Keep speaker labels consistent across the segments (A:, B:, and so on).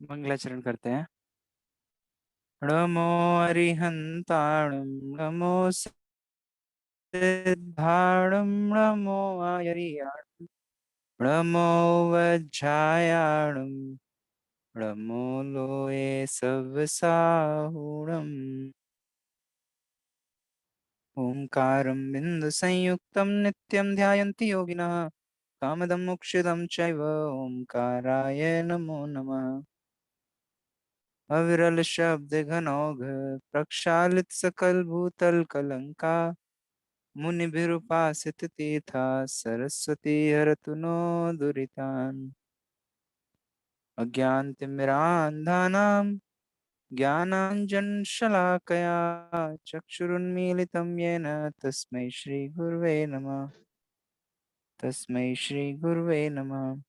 A: मंगलाचरण करते हैं। नमो अरिहंताणं नमो सिद्धाणं नमो आयर्याणं नमो वज्रायाणं नमो लोये सवसाहुणम् ओंकारं बिन्दुसंयुक्तं नित्यं ध्यायन्ति योगिनः कामदं मोक्षदं चैव ओंकाराय नमो नमः। अविरल शब्द घनौघ प्रक्षालित सकल भूतल कलंका मुनिभिरुपासित तीर्था सरस्वती हरतु नो दुरितान्। अज्ञानतिमिरान्धानां ज्ञानाञ्जनशलाकया चक्षुरुन्मीलितं येन तस्मै श्रीगुर्वे नमः। तस्मै श्रीगुर्वे नमः।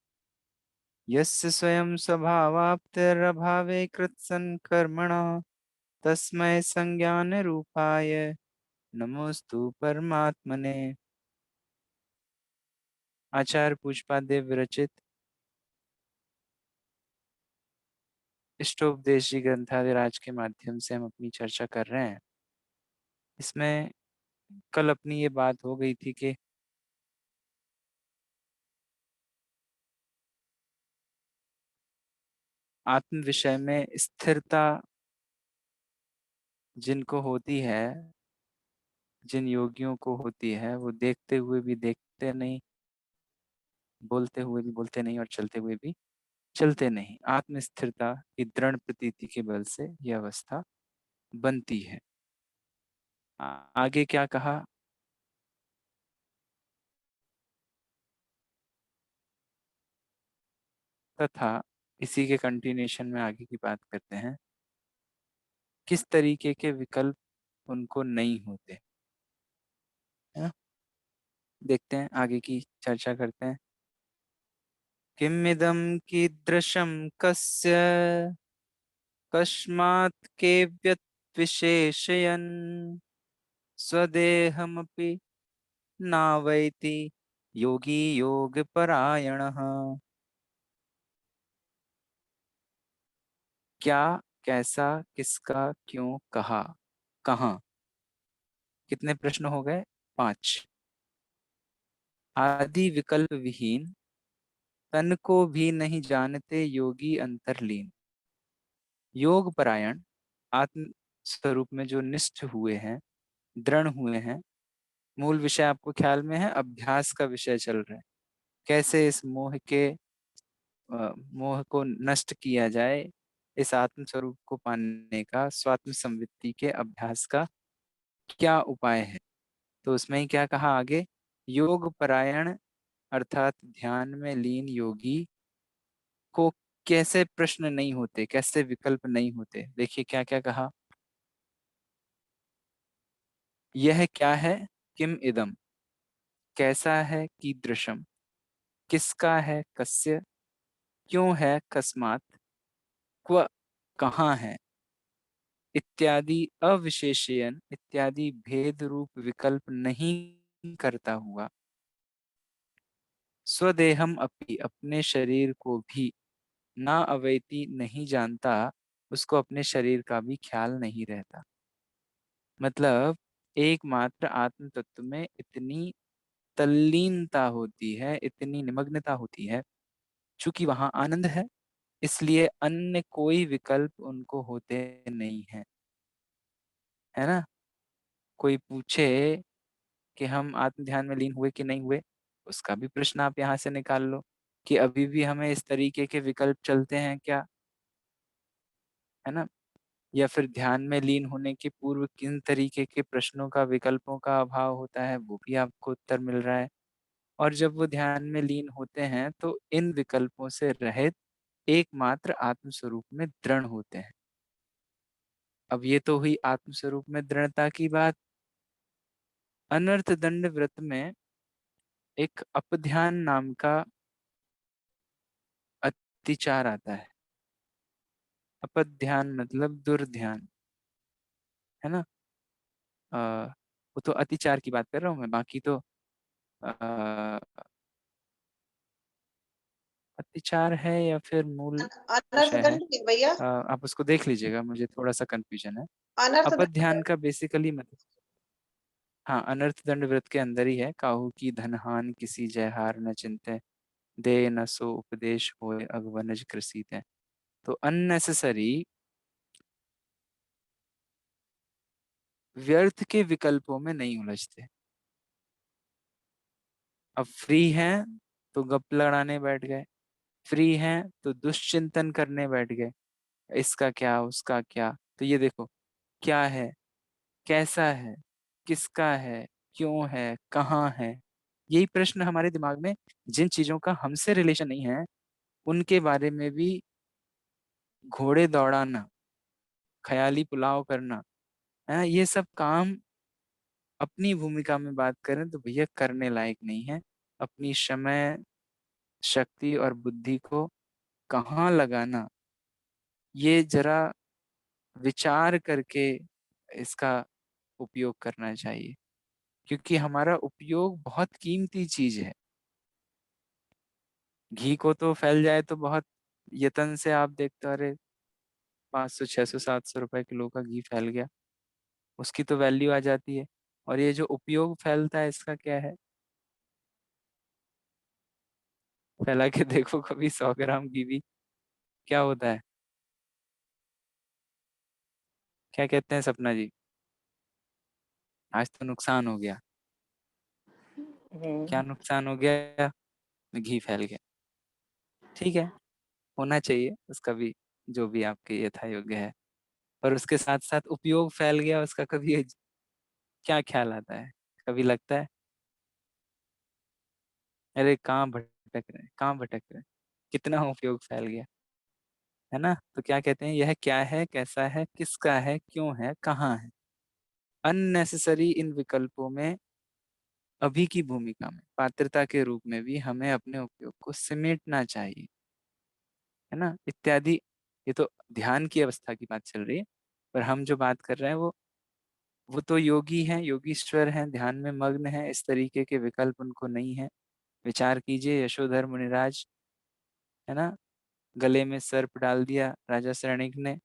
A: यस्य स्वयं स्वभावाप्तिरभावे कृत्सन्कर्मणः तस्मै संज्ञानरूपाय नमोस्तु परमात्मने। आचार्य पूजपाद विरचित इष्टोपदेशी ग्रंथादिराज के माध्यम से हम अपनी चर्चा कर रहे हैं। इसमें कल अपनी ये बात हो गई थी कि आत्म विषय में स्थिरता जिनको होती है, जिन योगियों को होती है, वो देखते हुए भी देखते नहीं, बोलते हुए भी बोलते नहीं और चलते हुए भी चलते नहीं। आत्म स्थिरता की दृढ़ प्रतीति के बल से यह अवस्था बनती है। आगे क्या कहा? तथा इसी के कंटिन्यूशन में आगे की बात करते हैं, किस तरीके के विकल्प उनको नहीं होते, है ना? देखते हैं, आगे की चर्चा करते हैं। किमिदं कीदृशं कस्य कस्मात् केव्यत् विशेषयन् स्वदेहमपि नावैति योगी योगपरायणः। क्या, कैसा, किसका, क्यों, कहा, कहाँ। कितने प्रश्न हो गए? 5। आदि विकल्प विहीन तन को भी नहीं जानते योगी अंतर्लीन। योग परायण आत्म स्वरूप में जो निष्ठ हुए हैं, दृढ़ हुए हैं। मूल विषय आपको ख्याल में है, अभ्यास का विषय चल रहा है। कैसे इस मोह को नष्ट किया जाए, इस आत्म स्वरूप को पाने का, स्वात्म संवित्ति के अभ्यास का क्या उपाय है। तो उसमें ही क्या कहा आगे? योग परायण अर्थात ध्यान में लीन योगी को कैसे प्रश्न नहीं होते, कैसे विकल्प नहीं होते। देखिए क्या क्या कहा। यह क्या है? किम इदम, कैसा है? कीदृशम, किसका है? कस्य, क्यों है? कस्मात्, क्व, कहाँ है? इत्यादि अविशेषयन इत्यादि भेद रूप विकल्प नहीं करता हुआ, स्वदेहम अपि अपने शरीर को भी, ना अवैति नहीं जानता, उसको अपने शरीर का भी ख्याल नहीं रहता। मतलब एकमात्र आत्म तत्व में इतनी तल्लीनता होती है, इतनी निमग्नता होती है, चूंकि वहां आनंद है, इसलिए अन्य कोई विकल्प उनको होते नहीं है, है ना? कोई पूछे कि हम आत्म ध्यान में लीन हुए कि नहीं हुए, उसका भी प्रश्न आप यहाँ से निकाल लो कि अभी भी हमें इस तरीके के विकल्प चलते हैं क्या, है ना? या फिर ध्यान में लीन होने के पूर्व किन तरीके के प्रश्नों का, विकल्पों का अभाव होता है, वो भी आपको उत्तर मिल रहा है। और जब वो ध्यान में लीन होते हैं तो इन विकल्पों से रहित एकमात्र आत्म स्वरूप में दृढ़ होते हैं। अब ये तो हुई आत्म स्वरूप में दृढ़ता की बात। अनर्थ दंड व्रत में एक अपध्यान नाम का अतिचार आता है। अपध्यान मतलब दुर्ध्यान, है ना? वो तो अतिचार की बात कर रहा हूँ मैं, बाकी तो अतिचार है या फिर मूल विषय है?
B: अनर्थदंड है भैया।
A: आप उसको देख लीजिएगा, मुझे थोड़ा-सा कन्फ्यूजन है।
B: अनर्थदंड है।
A: अपध्यान का बेसिकली मतलब हाँ, अनर्थ दंड व्रत के अंदर ही है, काहू की धनहान किसी जयहार न चिंतै, दे न सो उपदेश होए अगवनज कृषितै। तो अननेसेसरी व्यर्थ के विकल्पों में नहीं उलझते। अब फ्री हैं तो गप लड़ाने बैठ गए, फ्री हैं तो दुश्चिंतन करने बैठ गए, इसका क्या, उसका क्या। तो ये देखो, क्या है, कैसा है, किसका है, क्यों है, कहाँ है, यही प्रश्न हमारे दिमाग में, जिन चीजों का हमसे रिलेशन नहीं है उनके बारे में भी घोड़े दौड़ाना, ख्याली पुलाव करना, है ये सब काम अपनी भूमिका में बात करें तो भैया करने लायक नहीं है। अपनी समय, शक्ति और बुद्धि को कहाँ लगाना, ये जरा विचार करके इसका उपयोग करना चाहिए, क्योंकि हमारा उपयोग बहुत कीमती चीज है। घी को तो फैल जाए तो बहुत यतन से आप देखते हो, अरे 500 600 700 रुपए किलो का घी फैल गया, उसकी तो वैल्यू आ जाती है। और ये जो उपयोग फैलता है इसका क्या है, फैला के देखो कभी 100 ग्राम घी भी क्या होता है। क्या कहते हैं सपना जी, आज तो नुकसान हो गया। क्या नुकसान हो गया, घी फैल गया। ठीक है, होना चाहिए उसका भी, जो भी आपके यथा योग्य है, पर उसके साथ साथ उपयोग फैल गया उसका, कभी क्या ख्याल आता है, कभी लगता है अरे कहाँ भटक रहे हैं, कहाँ भटक रहे हैं, कितना उपयोग फैल गया, है ना। तो क्या कहते हैं, यह क्या है, कैसा है, किसका है, क्यों है, कहाँ है। अननेसेसरी इन विकल्पों में अभी की भूमिका में पात्रता के रूप में भी हमें अपने उपयोग को समेटना चाहिए, है ना, इत्यादि। ये तो ध्यान की अवस्था की बात चल रही है, पर हम जो बात कर रहे हैं वो तो योगी हैं, योगीश्वर हैं, ध्यान में मग्न हैं, इस तरीके के विकल्प उनको नहीं है। विचार कीजिए, यशोधर मुनिराज, है ना, गले में सर्प डाल दिया राजा सैनिक ने,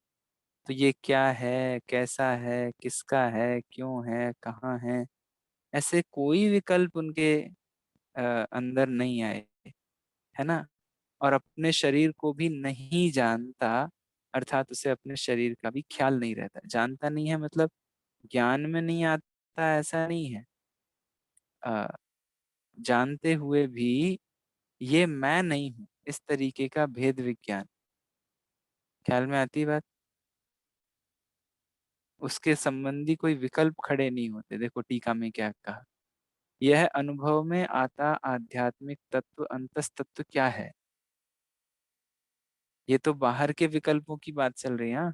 A: तो ये क्या है, कैसा है, किसका है, क्यों है, कहाँ है, ऐसे कोई विकल्प उनके अंदर नहीं आए, है ना। और अपने शरीर को भी नहीं जानता, अर्थात उसे अपने शरीर का भी ख्याल नहीं रहता। जानता नहीं है मतलब ज्ञान में नहीं आता, ऐसा नहीं है। अ, जानते हुए भी ये मैं नहीं हूँ, इस तरीके का भेद विज्ञान, ख्याल में आती है बात। उसके संबंधी कोई विकल्प खड़े नहीं होते। देखो टीका में क्या कहा, यह अनुभव में आता आध्यात्मिक तत्व अंतस तत्व क्या है। ये तो बाहर के विकल्पों की बात चल रही है, हाँ?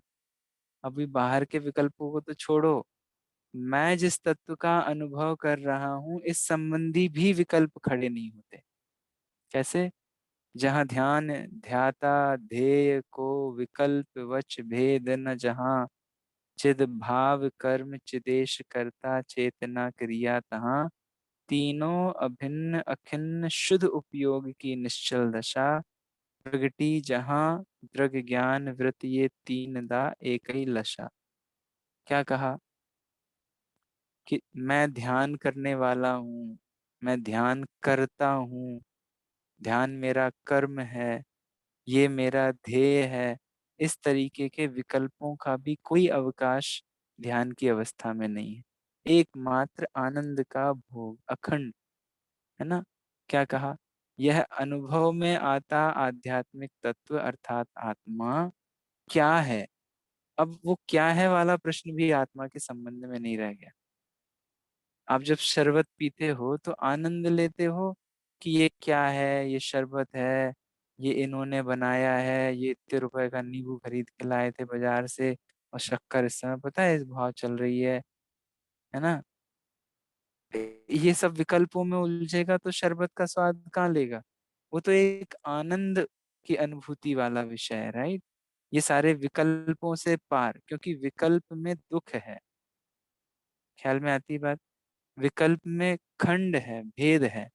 A: अभी बाहर के विकल्पों को तो छोड़ो, मैं जिस तत्व का अनुभव कर रहा हूं इस संबंधी भी विकल्प खड़े नहीं होते। कैसे, जहाँ ध्यान ध्याता ध्येय को विकल्प वच भेद न, जहाँ चिद भाव कर्म चिदेश करता चेतना क्रिया, तहाँ तीनों अभिन्न अखिन्न शुद्ध उपयोग की निश्चल दशा प्रगति, जहाँ दृग ज्ञान वृत ये तीन दा एक ही लशा। क्या कहा कि मैं ध्यान करने वाला हूँ, मैं ध्यान करता हूँ, ध्यान मेरा कर्म है, ये मेरा ध्येय है, इस तरीके के विकल्पों का भी कोई अवकाश ध्यान की अवस्था में नहीं है। एकमात्र आनंद का भोग अखंड, है ना। क्या कहा, यह अनुभव में आता आध्यात्मिक तत्व अर्थात आत्मा क्या है। अब वो क्या है वाला प्रश्न भी आत्मा के संबंध में नहीं रह गया। आप जब शरबत पीते हो तो आनंद लेते हो कि ये क्या है, ये शरबत है, ये इन्होंने बनाया है, ये इतने रुपए का नींबू खरीद के लाए थे बाजार से, और शक्कर इस समय पता है इस भाव चल रही है ना। ये सब विकल्पों में उलझेगा तो शरबत का स्वाद कहाँ लेगा। वो तो एक आनंद की अनुभूति वाला विषय है, राइट। ये सारे विकल्पों से पार, क्योंकि विकल्प में दुख है, ख्याल में आती है बात। विकल्प में खंड है, भेद है।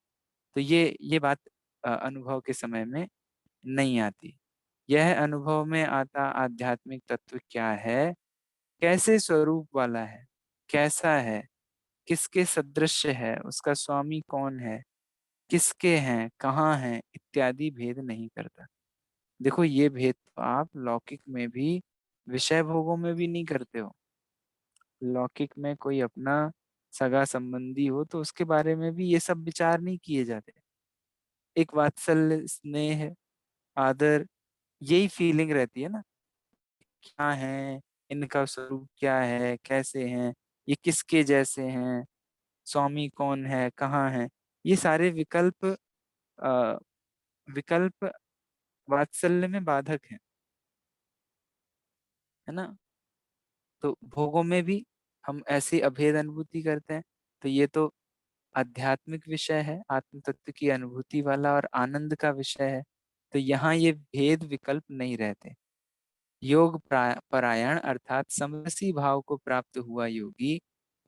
A: तो ये बात अनुभव के समय में नहीं आती। यह अनुभव में आता आध्यात्मिक तत्व क्या है, कैसे स्वरूप वाला है, कैसा है, किसके सदृश है, उसका स्वामी कौन है, किसके हैं, कहाँ हैं, इत्यादि भेद नहीं करता। देखो ये भेद तो आप लौकिक में भी, विषय भोगों में भी नहीं करते हो। लौकिक में कोई अपना सगा संबंधी हो तो उसके बारे में भी ये सब विचार नहीं किए जाते। एक वात्सल्य, स्नेह, आदर, यही फीलिंग रहती है ना। क्या है, इनका स्वरूप क्या है, कैसे हैं, ये किसके जैसे हैं, स्वामी कौन है, कहाँ है, ये सारे विकल्प, अ, विकल्प वात्सल्य में बाधक हैं, है ना। तो भोगों में भी हम ऐसी अभेद अनुभूति करते हैं। तो ये तो आध्यात्मिक विषय है, आत्म तत्व की अनुभूति वाला और आनंद का विषय है। तो यहाँ ये भेद विकल्प नहीं रहते। योग परायण अर्थात समरसी भाव को प्राप्त हुआ योगी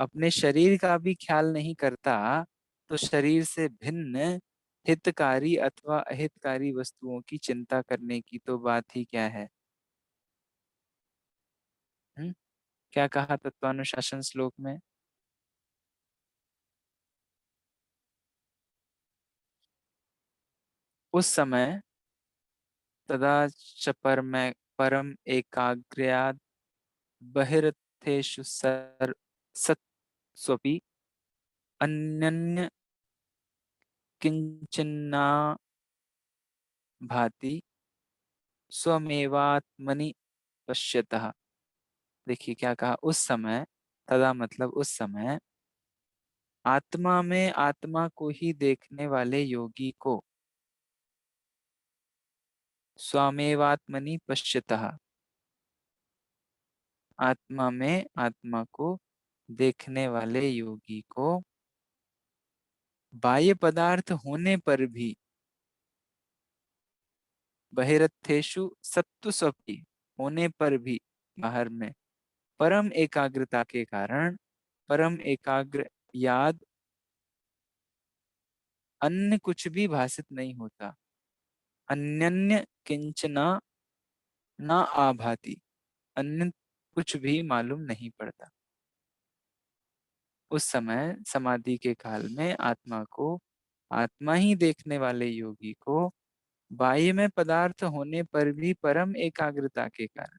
A: अपने शरीर का भी ख्याल नहीं करता, तो शरीर से भिन्न हितकारी अथवा अहितकारी वस्तुओं की चिंता करने की तो बात ही क्या है। हम्म? क्या कहा तत्वानुशासन श्लोक में? उस समय तदा च परम एकाग्र्याद बहिरर्थेषु सत्स्वपि अन्यन्य किंचन्ना भाति स्वमेवात्मनि पश्यतः। देखिए क्या कहा, उस समय, तदा मतलब उस समय, आत्मा में आत्मा को ही देखने वाले योगी को स्वमेवात्मनि पश्यतः, आत्मा में आत्मा को देखने वाले योगी को बाह्य पदार्थ होने पर भी, बहिरथेषु सत्व स्वपि, होने पर भी, बाहर में, परम एकाग्रता के कारण, परम एकाग्र याद, अन्य कुछ भी भासित नहीं होता, अन्यन्य किंचना ना आभाति, अन्य कुछ भी मालूम नहीं पड़ता। उस समय समाधि के काल में आत्मा को आत्मा ही देखने वाले योगी को बाह्य में पदार्थ होने पर भी परम एकाग्रता के कारण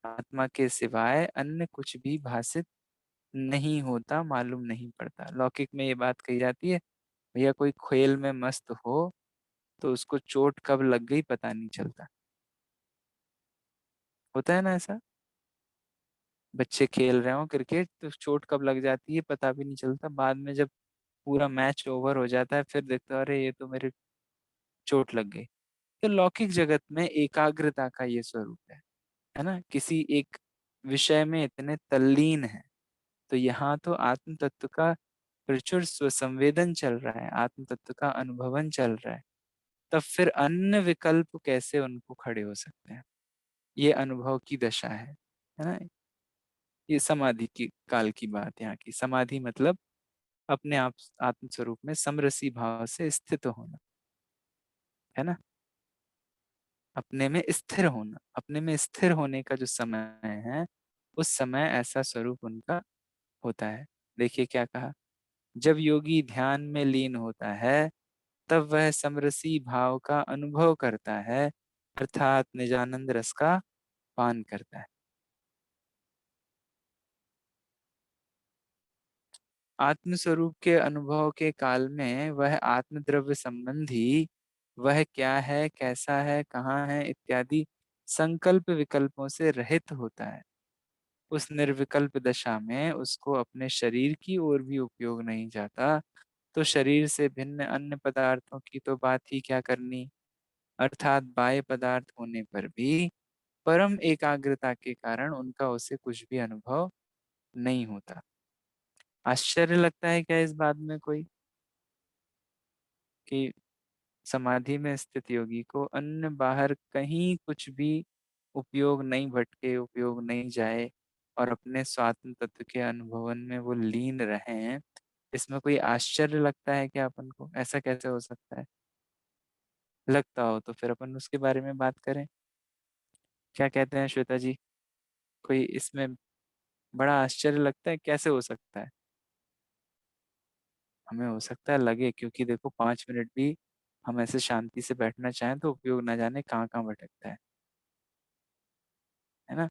A: आत्मा के सिवाय अन्य कुछ भी भासित नहीं होता, मालूम नहीं पड़ता। लौकिक में ये बात कही जाती है, भैया कोई खेल में मस्त हो तो उसको चोट कब लग गई पता नहीं चलता। होता है ना ऐसा, बच्चे खेल रहे हो क्रिकेट तो चोट कब लग जाती है पता भी नहीं चलता, बाद में जब पूरा मैच ओवर हो जाता है फिर देखते हो अरे ये तो मेरे चोट लग गई। तो लौकिक जगत में एकाग्रता का ये स्वरूप है ना, किसी एक विषय में इतने तल्लीन है। तो यहाँ तो आत्म तत्व का प्रचुर स्वसंवेदन चल रहा है, आत्म तत्व का अनुभवन चल रहा है। तब फिर अन्य विकल्प कैसे उनको खड़े हो सकते हैं। ये अनुभव की दशा है ना। ये समाधि की काल की बात, यहाँ की समाधि मतलब अपने आप आत्म स्वरूप में समरसी भाव से स्थित होना, है ना। अपने में स्थिर होना, अपने में स्थिर होने का जो समय है, उस समय ऐसा स्वरूप उनका होता है। देखिए क्या कहा, जब योगी ध्यान में लीन होता है तब वह समरसी भाव का अनुभव करता है, अर्थात निजानंद रस का पान करता है। आत्म स्वरूप के अनुभव के काल में वह आत्म द्रव्य संबंधी, वह क्या है, कैसा है, कहाँ है इत्यादि संकल्प विकल्पों से रहित होता है। उस निर्विकल्प दशा में उसको अपने शरीर की ओर भी उपयोग नहीं जाता, तो शरीर से भिन्न अन्य पदार्थों की तो बात ही क्या करनी, अर्थात बाह्य पदार्थ होने पर भी परम एकाग्रता के कारण उनका उसे कुछ भी अनुभव नहीं होता। आश्चर्य लगता है क्या इस बात में कोई, कि समाधि में स्थित योगी को अन्य बाहर कहीं कुछ भी उपयोग नहीं भटके, उपयोग नहीं जाए और अपने स्वात्म तत्व के अनुभवन में वो लीन रहे हैं। इसमें कोई आश्चर्य लगता है क्या अपन को, ऐसा कैसे हो सकता है? लगता हो तो फिर अपन उसके बारे में बात करें। क्या कहते हैं श्वेता जी? कोई इसमें बड़ा आश्चर्य लगता है, कैसे हो सकता है? हमें हो सकता है लगे, क्योंकि देखो 5 मिनट भी हम ऐसे शांति से बैठना चाहें तो उपयोग ना जाने कहाँ कहाँ भटकता है ना?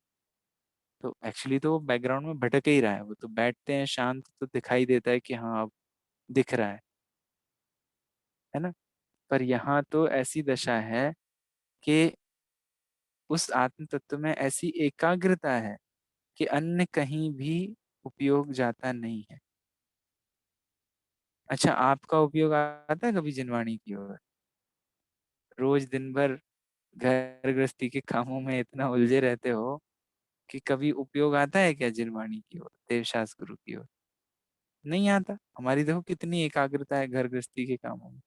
A: तो एक्चुअली तो वो बैकग्राउंड में भटक ही रहा है, वो तो बैठते हैं शांत तो दिखाई देता है कि हाँ अब दिख रहा है ना? पर यहाँ तो ऐसी दशा है कि उस आत्म तत्व में ऐसी एकाग्रता है कि अन्य कहीं भी उपयोग जाता नहीं है। अच्छा, आपका उपयोग आता है कभी जिनवाणी की ओर? रोज दिन भर घर गृहस्थी के कामों में इतना उलझे रहते हो कि कभी उपयोग आता है क्या जिनवाणी की ओर, देवशास गुरु की ओर? नहीं आता। हमारी देखो कितनी एकाग्रता है घर गृहस्थी के कामों में,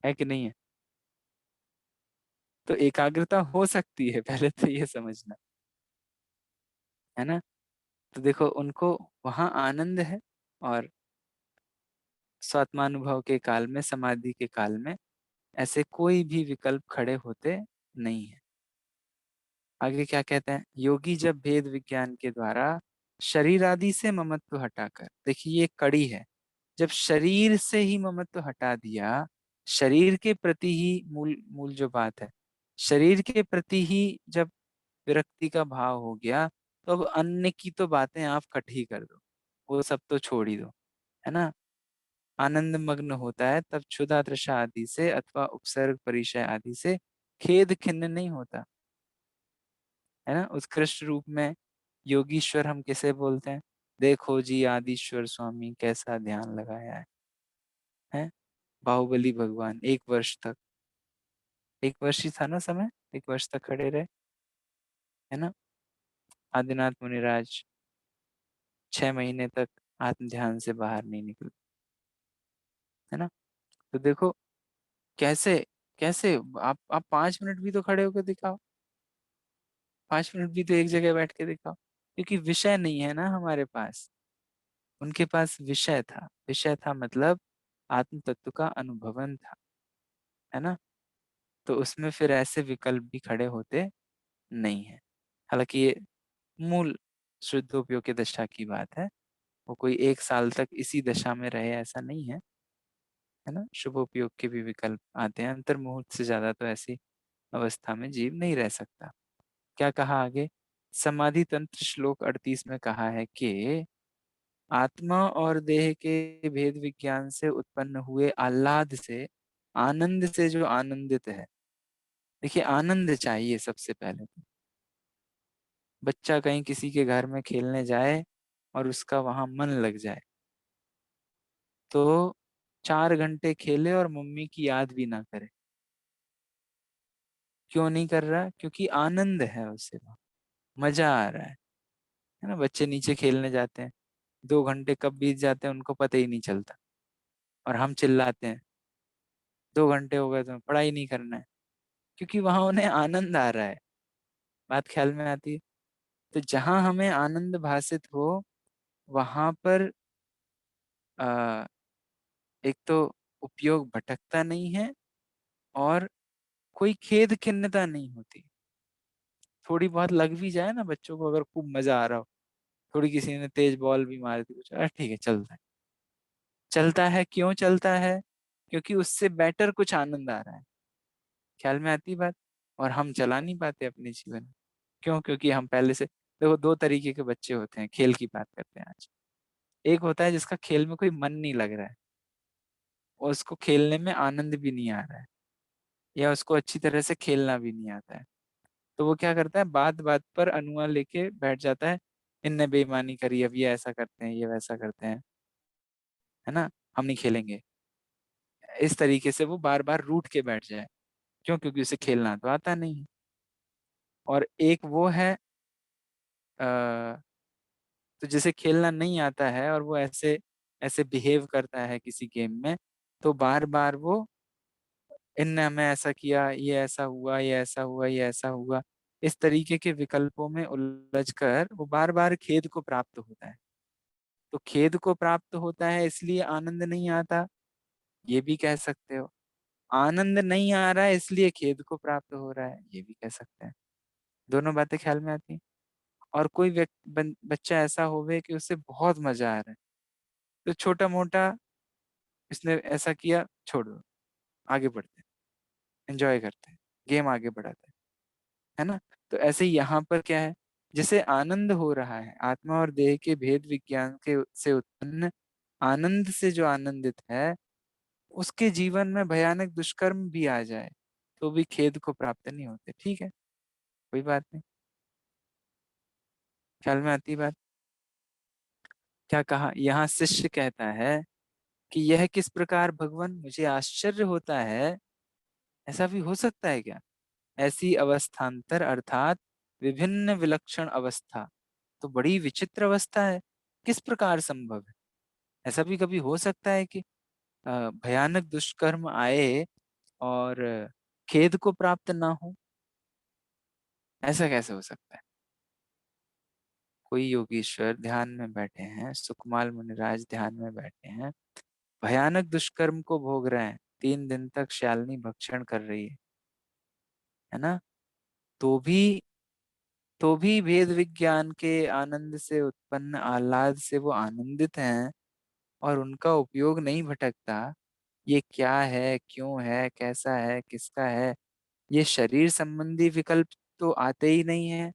A: है कि नहीं है? तो एकाग्रता हो सकती है, पहले तो ये समझना, है ना? तो देखो उनको वहां आनंद है, और स्वात्मानुभव के काल में, समाधि के काल में ऐसे कोई भी विकल्प खड़े होते नहीं है। आगे क्या कहते हैं? योगी जब भेद विज्ञान के द्वारा शरीर आदि से ममत्व हटाकर, देखिए ये कड़ी है, जब शरीर से ही ममत्व हटा दिया, शरीर के प्रति ही मूल मूल जो बात है, शरीर के प्रति ही जब विरक्ति का भाव हो गया, तो अब अन्य की तो बातें आप कट ही कर दो, वो सब तो छोड़ ही दो, है ना? आनंद मग्न होता है तब क्षुधा तृषा आदि से अथवा उपसर्ग परिचय आदि से खेद खिन्न नहीं होता, है ना? उत्कृष्ट रूप में योगीश्वर हम किसे बोलते हैं? देखो जी आदिश्वर स्वामी कैसा ध्यान लगाया है। बाहुबली भगवान 1 वर्ष तक, 1 वर्ष ही था ना समय, 1 वर्ष तक खड़े रहे, है ना? आदिनाथ मुनिराज 6 महीने तक आत्म ध्यान से बाहर नहीं निकले, है ना? तो देखो कैसे, कैसे आप 5 मिनट भी तो खड़े होकर दिखाओ, 5 मिनट भी तो एक जगह बैठ के दिखाओ, क्योंकि विषय नहीं है ना हमारे पास। उनके पास विषय था, विषय था मतलब आत्म तत्व का अनुभवन था, है ना? तो उसमें फिर ऐसे विकल्प भी खड़े होते नहीं है। हालांकि ये मूल शुद्धोपयोग की दशा की बात है, वो कोई 1 साल तक इसी दशा में रहे ऐसा नहीं है ना? शुभोपयोग के भी विकल्प आते हैं, अंतर मुहूर्त से ज्यादा तो ऐसी अवस्था में जीव नहीं रह सकता। क्या कहा आगे? समाधि तंत्र श्लोक 38 में कहा है कि आत्मा और देह के भेद विज्ञान से उत्पन्न हुए आह्लाद से, आनंद से जो आनंदित है। देखिए आनंद चाहिए सबसे पहले तो। बच्चा कहीं किसी के घर में खेलने जाए और उसका वहां मन लग जाए, तो 4 घंटे खेले और मम्मी की याद भी ना करे। क्यों नहीं कर रहा? क्योंकि आनंद है उसे वहाँ, मजा आ रहा है ना? बच्चे नीचे खेलने जाते हैं, 2 घंटे कब बीत जाते हैं उनको पता ही नहीं चलता, और हम चिल्लाते हैं 2 घंटे हो गए तो पढ़ाई नहीं करना है, क्योंकि वहां उन्हें आनंद आ रहा है। बात ख्याल में आती है? तो जहां हमें आनंद भासित हो, वहां पर आ, एक तो उपयोग भटकता नहीं है, और कोई खेद खिन्नता नहीं होती। थोड़ी बहुत लग भी जाए ना बच्चों को, अगर खूब मजा आ रहा हो, थोड़ी किसी ने तेज बॉल भी मार दी कुछ, अरे ठीक है चलता है। चलता है क्यों चलता है? क्योंकि उससे बेटर कुछ आनंद आ रहा है। ख्याल में आती बात? और हम चला नहीं पाते अपने जीवन में। क्यों? क्योंकि हम पहले से, देखो 2 तरीके के बच्चे होते हैं, खेल की बात करते हैं आज। एक होता है जिसका खेल में कोई मन नहीं लग रहा है, और उसको खेलने में आनंद भी नहीं आ रहा है, या उसको अच्छी तरह से खेलना भी नहीं आता है। तो वो क्या करता है, बात बात पर अनुआ लेके बैठ जाता है, इनने बेईमानी करी, अब ये ऐसा करते हैं, ये वैसा करते हैं, है ना? हम नहीं खेलेंगे। इस तरीके से वो बार बार रूठ के बैठ जाए। क्यों? क्योंकि उसे खेलना तो आता नहीं है। और एक वो है आ, तो जिसे खेलना नहीं आता है और वो ऐसे ऐसे बिहेव करता है किसी गेम में, तो बार बार वो, इनने हमें ऐसा किया, ये ऐसा हुआ, ये ऐसा हुआ, ये ऐसा हुआ, इस तरीके के विकल्पों में उलझकर वो बार बार खेद को प्राप्त होता है। तो खेद को प्राप्त होता है इसलिए आनंद नहीं आता, ये भी कह सकते हो। आनंद नहीं आ रहा है इसलिए खेद को प्राप्त हो रहा है, ये भी कह सकते हैं। दोनों बातें ख्याल में आती हैं। और कोई बच्चा ऐसा होवे कि उसे बहुत मजा आ रहा है, तो छोटा मोटा इसने ऐसा किया, छोड़ दो, आगे बढ़ते हैं, एंजॉय करते हैं, गेम आगे बढ़ाते हैं, है ना? तो ऐसे ही यहाँ पर क्या है, जैसे आनंद हो रहा है, आत्मा और देह के भेद विज्ञान के से उत्पन्न आनंद से जो आनंदित है, उसके जीवन में भयानक दुष्कर्म भी आ जाए तो भी खेद को प्राप्त नहीं होते। ठीक है, कोई बात नहीं। ख्याल में आती बात? क्या कहा यहाँ? शिष्य कहता है कि यह किस प्रकार भगवान, मुझे आश्चर्य होता है, ऐसा भी हो सकता है क्या? ऐसी अवस्थान्तर अर्थात विभिन्न विलक्षण अवस्था तो बड़ी विचित्र अवस्था है, किस प्रकार संभव है? ऐसा भी कभी हो सकता है कि भयानक दुष्कर्म आए और खेद को प्राप्त ना हो? ऐसा कैसे हो सकता है? कोई योगीश्वर ध्यान में बैठे हैं, सुकमाल मुनिराज ध्यान में बैठे हैं, भयानक दुष्कर्म को भोग रहे हैं, 3 दिन तक शालिनी भक्षण कर रही है ना? तो भी भेद विज्ञान के आनंद से उत्पन्न आह्लाद से वो आनंदित हैं और उनका उपयोग नहीं भटकता। ये क्या है, क्यों है, कैसा है, किसका है, ये शरीर संबंधी विकल्प तो आते ही नहीं है,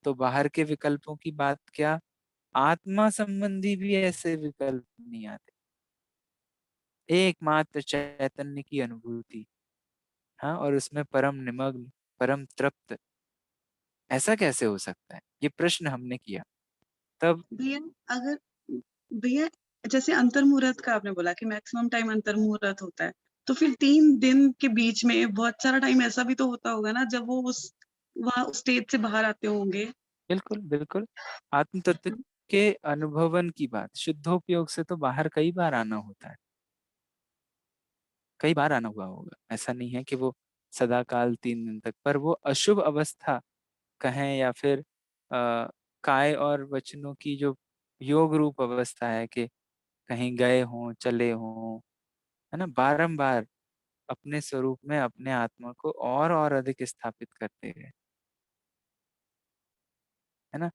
A: तो बाहर के विकल्पों की बात क्या, आत्मा संबंधी भी ऐसे विकल्प नहीं आते। एकमात्र चैतन्य की अनुभूति, हाँ, और उसमें परम निमग्न, परम तृप्त, ऐसा कैसे हो सकता है? ये प्रश्न हमने किया तब।
B: भैया, अगर भैया जैसे अंतर्मुहूर्त का आपने बोला कि मैक्सिमम टाइम अंतर्मुहूर्त होता है, तो फिर 3 दिन के बीच में बहुत सारा टाइम ऐसा भी तो होता होगा ना जब वो उस वहां उस स्टेज से बाहर आते होंगे।
A: बिल्कुल बिल्कुल, आत्म तत्व के अनुभवन की बात, शुद्धोपयोग से तो बाहर कई बार आना होता है, कई बार आना हुआ होगा, ऐसा नहीं है कि वो सदा काल 3 दिन तक, पर वो अशुभ अवस्था कहें या फिर काय और वचनों की जो योग रूप अवस्था है कि कहीं गए हों, चले हों, है ना, बारंबार अपने स्वरूप में अपने आत्मा को और अधिक स्थापित करते गए, है ना?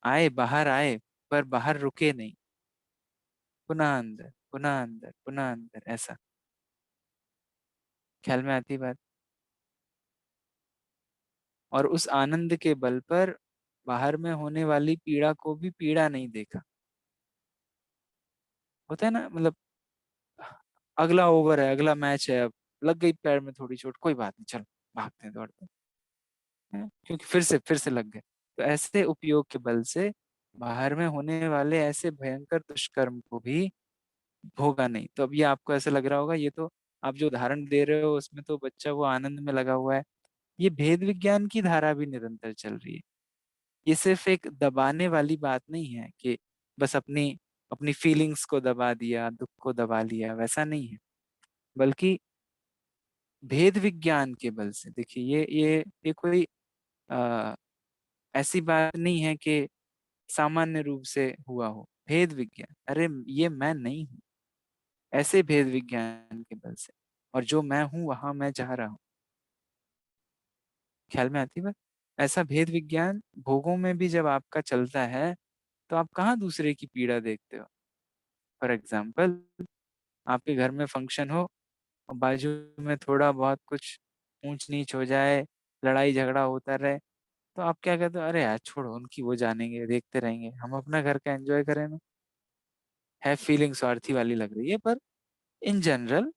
A: आए, बाहर आए, पर बाहर रुके नहीं, पुनः अंदर, पुनः अंदर, पुनः अंदर, ऐसा। ख्याल में आती बात? और उस आनंद के बल पर बाहर में होने वाली पीड़ा को भी पीड़ा नहीं देखा। होता है ना, मतलब अगला ओवर है, अगला मैच है, अब लग गई पैर में थोड़ी चोट, कोई बात नहीं, चलो भागते हैं, दौड़ते हैं, क्योंकि फिर से लग गए। तो ऐसे उपयोग के बल से बाहर में होने वाले ऐसे भयंकर दुष्कर्म को भी भोगा नहीं। तो अब ये आपको ऐसा लग रहा होगा, ये तो आप जो उदाहरण दे रहे हो उसमें तो बच्चा वो आनंद में लगा हुआ है, ये भेद विज्ञान की धारा भी निरंतर चल रही है। ये सिर्फ एक दबाने वाली बात नहीं है कि बस अपनी अपनी फीलिंग्स को दबा दिया, दुख को दबा लिया, वैसा नहीं है, बल्कि भेद विज्ञान के बल से देखिए, ये कोई आ, ऐसी बात नहीं है कि सामान्य रूप से हुआ हो। भेद विज्ञान, अरे ये मैं नहीं हूँ, ऐसे भेद विज्ञान के बल से, और जो मैं हूँ वहां मैं जा रहा हूँ। ख्याल में आती बात? ऐसा भेद विज्ञान भोगों में भी जब आपका चलता है, तो आप कहाँ दूसरे की पीड़ा देखते हो? फॉर एग्जाम्पल, आपके घर में फंक्शन हो और बाजू में थोड़ा बहुत कुछ ऊंच नीच हो जाए, लड़ाई झगड़ा होता रहे, तो आप क्या कहते हो, अरे यार छोड़ो, उनकी वो जानेंगे, देखते रहेंगे, हम अपना घर का एंजॉय करें ना। है, फीलिंग स्वार्थी वाली लग रही है, पर इन जनरल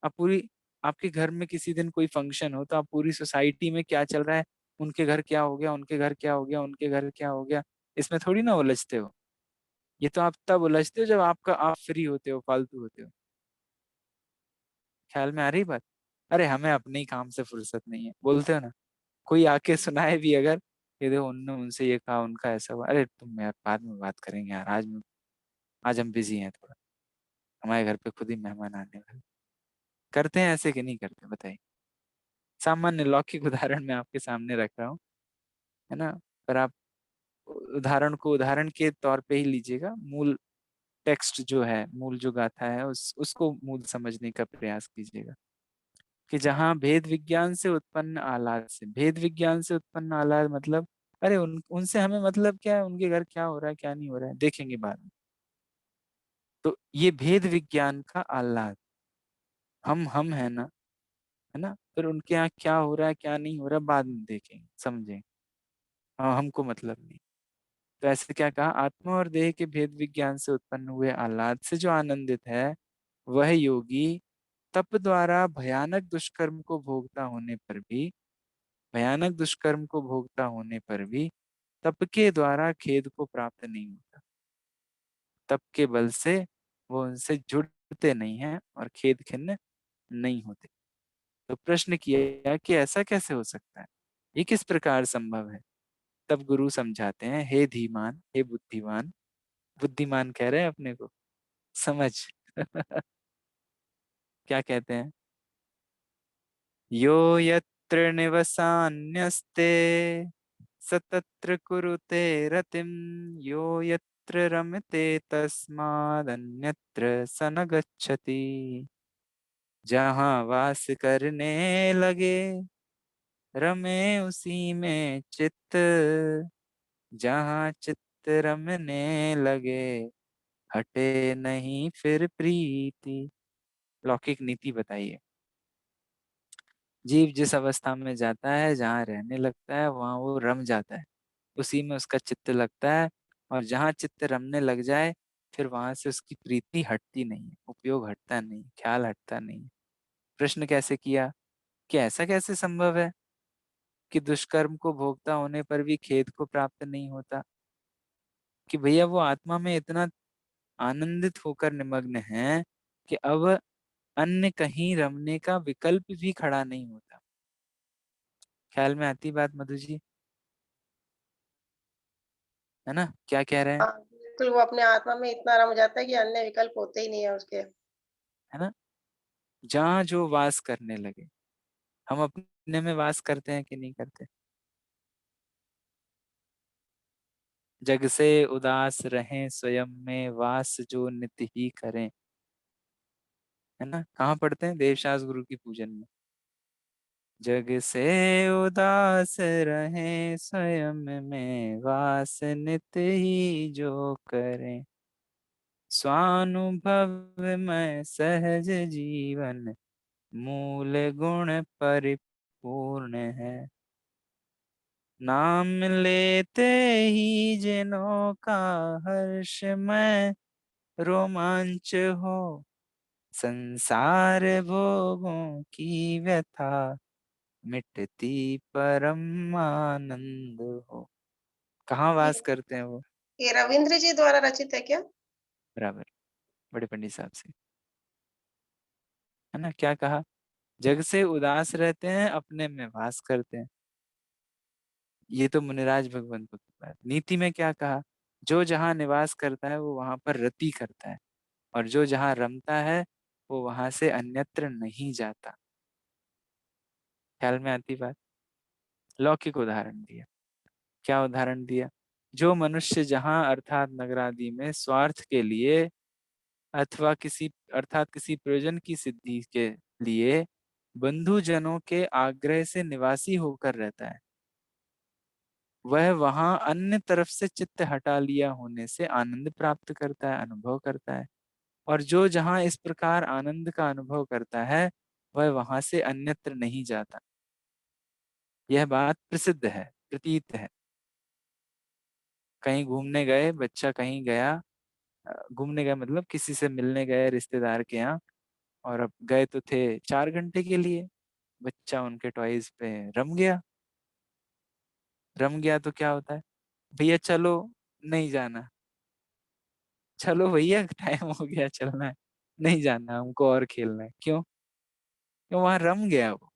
A: आप पूरी, आपके घर में किसी दिन कोई फंक्शन हो तो आप पूरी सोसाइटी में क्या चल रहा है, उनके घर क्या हो गया, उनके घर क्या हो गया, उनके घर क्या हो गया, इसमें थोड़ी ना उलझते हो। ये तो आप तब उलझते हो जब आप फ्री होते हो, फालतू होते हो। ख्याल में आ रही बात? अरे हमें अपने ही काम से फुर्सत नहीं है, बोलते हो ना, कोई आके सुनाए भी अगर, ये देखो उनने उनसे ये कहा, उनका ऐसा हुआ, अरे तुम यार बाद में बात करेंगे यार, आज हम बिजी हैं थोड़ा, हमारे घर पे खुद ही मेहमान आने वाले। करते हैं ऐसे कि नहीं करते, बताइए? सामान्य लौकिक उदाहरण मैं आपके सामने रख रहा हूँ, है ना? पर आप उदाहरण को उदाहरण के तौर पे ही लीजिएगा, मूल टेक्स्ट जो है, मूल जो गाथा है, उसको मूल समझने का प्रयास कीजिएगा। कि जहाँ भेद विज्ञान से उत्पन्न आह्लाद से, भेद विज्ञान से उत्पन्न आह्लाद मतलब, अरे उनसे हमें मतलब क्या है, उनके घर क्या हो रहा है क्या नहीं हो रहा है देखेंगे बाद में। तो ये भेद विज्ञान का आह्लाद, हम है ना, है ना, फिर उनके यहाँ क्या हो रहा है क्या नहीं हो रहा है बाद में देखेंगे समझेंगे। हाँ, हमको मतलब नहीं। तो ऐसे क्या कहा, आत्मा और देह के भेद विज्ञान से उत्पन्न हुए आह्लाद से जो आनंदित है, वह योगी तप द्वारा भयानक दुष्कर्म को भोगता होने पर भी, भयानक दुष्कर्म को भोगता होने पर भी तप के द्वारा खेद को प्राप्त नहीं होता। तप के बल से वो उनसे जुड़ते नहीं हैं और खेद खिन्न नहीं होते। तो प्रश्न किया कि ऐसा कैसे हो सकता है, ये किस प्रकार संभव है। तब गुरु समझाते हैं, हे धीमान, हे बुद्धिमान, बुद्धिमान कह रहे हैं अपने को, समझ। क्या कहते हैं, यो यत्र निवसान्यस्ते स तत्र कुरुते रतिम, यो यत्र रमते तस्मादन्यत्र स न गच्छति। जहाँ वास करने लगे रमे उसी में चित्त, जहाँ चित्त रमने लगे हटे नहीं फिर प्रीति। लौकिक नीति बताइए। जीव जिस अवस्था में जाता है, जहाँ रहने लगता है वहां वो रम जाता है, उसी में उसका चित्त लगता है। और जहाँ चित्त रमने लग जाए फिर वहां से उसकी प्रीति हटती नहीं है, उपयोग हटता नहीं, ख्याल हटता नहीं। प्रश्न कैसे किया कि ऐसा कैसे संभव है कि दुष्कर्म को भोगता होने पर भी खेद को प्राप्त नहीं होता। कि भैया वो आत्मा में इतना आनंदित होकर निमग्न है कि अब अन्य कहीं रमने का विकल्प भी खड़ा नहीं होता। ख्याल में आती बात मधु जी, है ना, क्या कह रहे हैं,
C: हाँ, बिल्कुल वो अपने आत्मा में इतना रम जाता है कि अन्य विकल्प होते ही नहीं है उसके।
A: है ना। जहाँ जो वास करने लगे, हम अपने में वास करते हैं कि नहीं करते। जग से उदास रहें स्वयं में वास जो नित ही करें, है ना, कहाँ पढ़ते हैं, देवशास गुरु की पूजन में। जग से उदास रहें स्वयं में वास नित ही जो करें, स्वानुभव में सहज जीवन मूल गुण परिपूर्ण है। नाम लेते ही जिनों का हर्षमय रोमांच हो, संसार भोगों की व्यथा मिटती परम आनंद हो। कहाँ
C: ये
A: वास करते हैं वो।
C: ये रवींद्र जी द्वारा रचित है क्या?
A: बराबर, बड़े पंडित साहब से, है ना, क्या कहा, जग से उदास रहते हैं अपने में वास करते हैं। ये तो मुनिराज भगवंतों की बात। नीति में क्या कहा, जो जहाँ निवास करता है वो वहां पर रति करता है, और जो जहाँ रमता है वो वहां से अन्यत्र नहीं जाता। ख्याल में आती बात। लौकिक उदाहरण दिया। क्या उदाहरण दिया, जो मनुष्य जहाँ अर्थात नगर आदि में स्वार्थ के लिए अथवा किसी अर्थात किसी प्रयोजन की सिद्धि के लिए बंधुजनों के आग्रह से निवासी होकर रहता है, वह वहां अन्य तरफ से चित्त हटा लिया होने से आनंद प्राप्त करता है, अनुभव करता है। और जो जहां इस प्रकार आनंद का अनुभव करता है वह वहां से अन्यत्र नहीं जाता। यह बात प्रसिद्ध है, प्रतीत है। कहीं घूमने गए, बच्चा कहीं गया, घूमने गए मतलब किसी से मिलने गए रिश्तेदार के यहाँ, और अब गए तो थे 4 घंटे के लिए, बच्चा उनके टॉयज पे रम गया। रम गया तो क्या होता है, भैया चलो, नहीं जाना, चलो भैया टाइम हो गया चलना है, नहीं जाना हमको और खेलना है। क्यों, क्यों, वहां रम गया वो।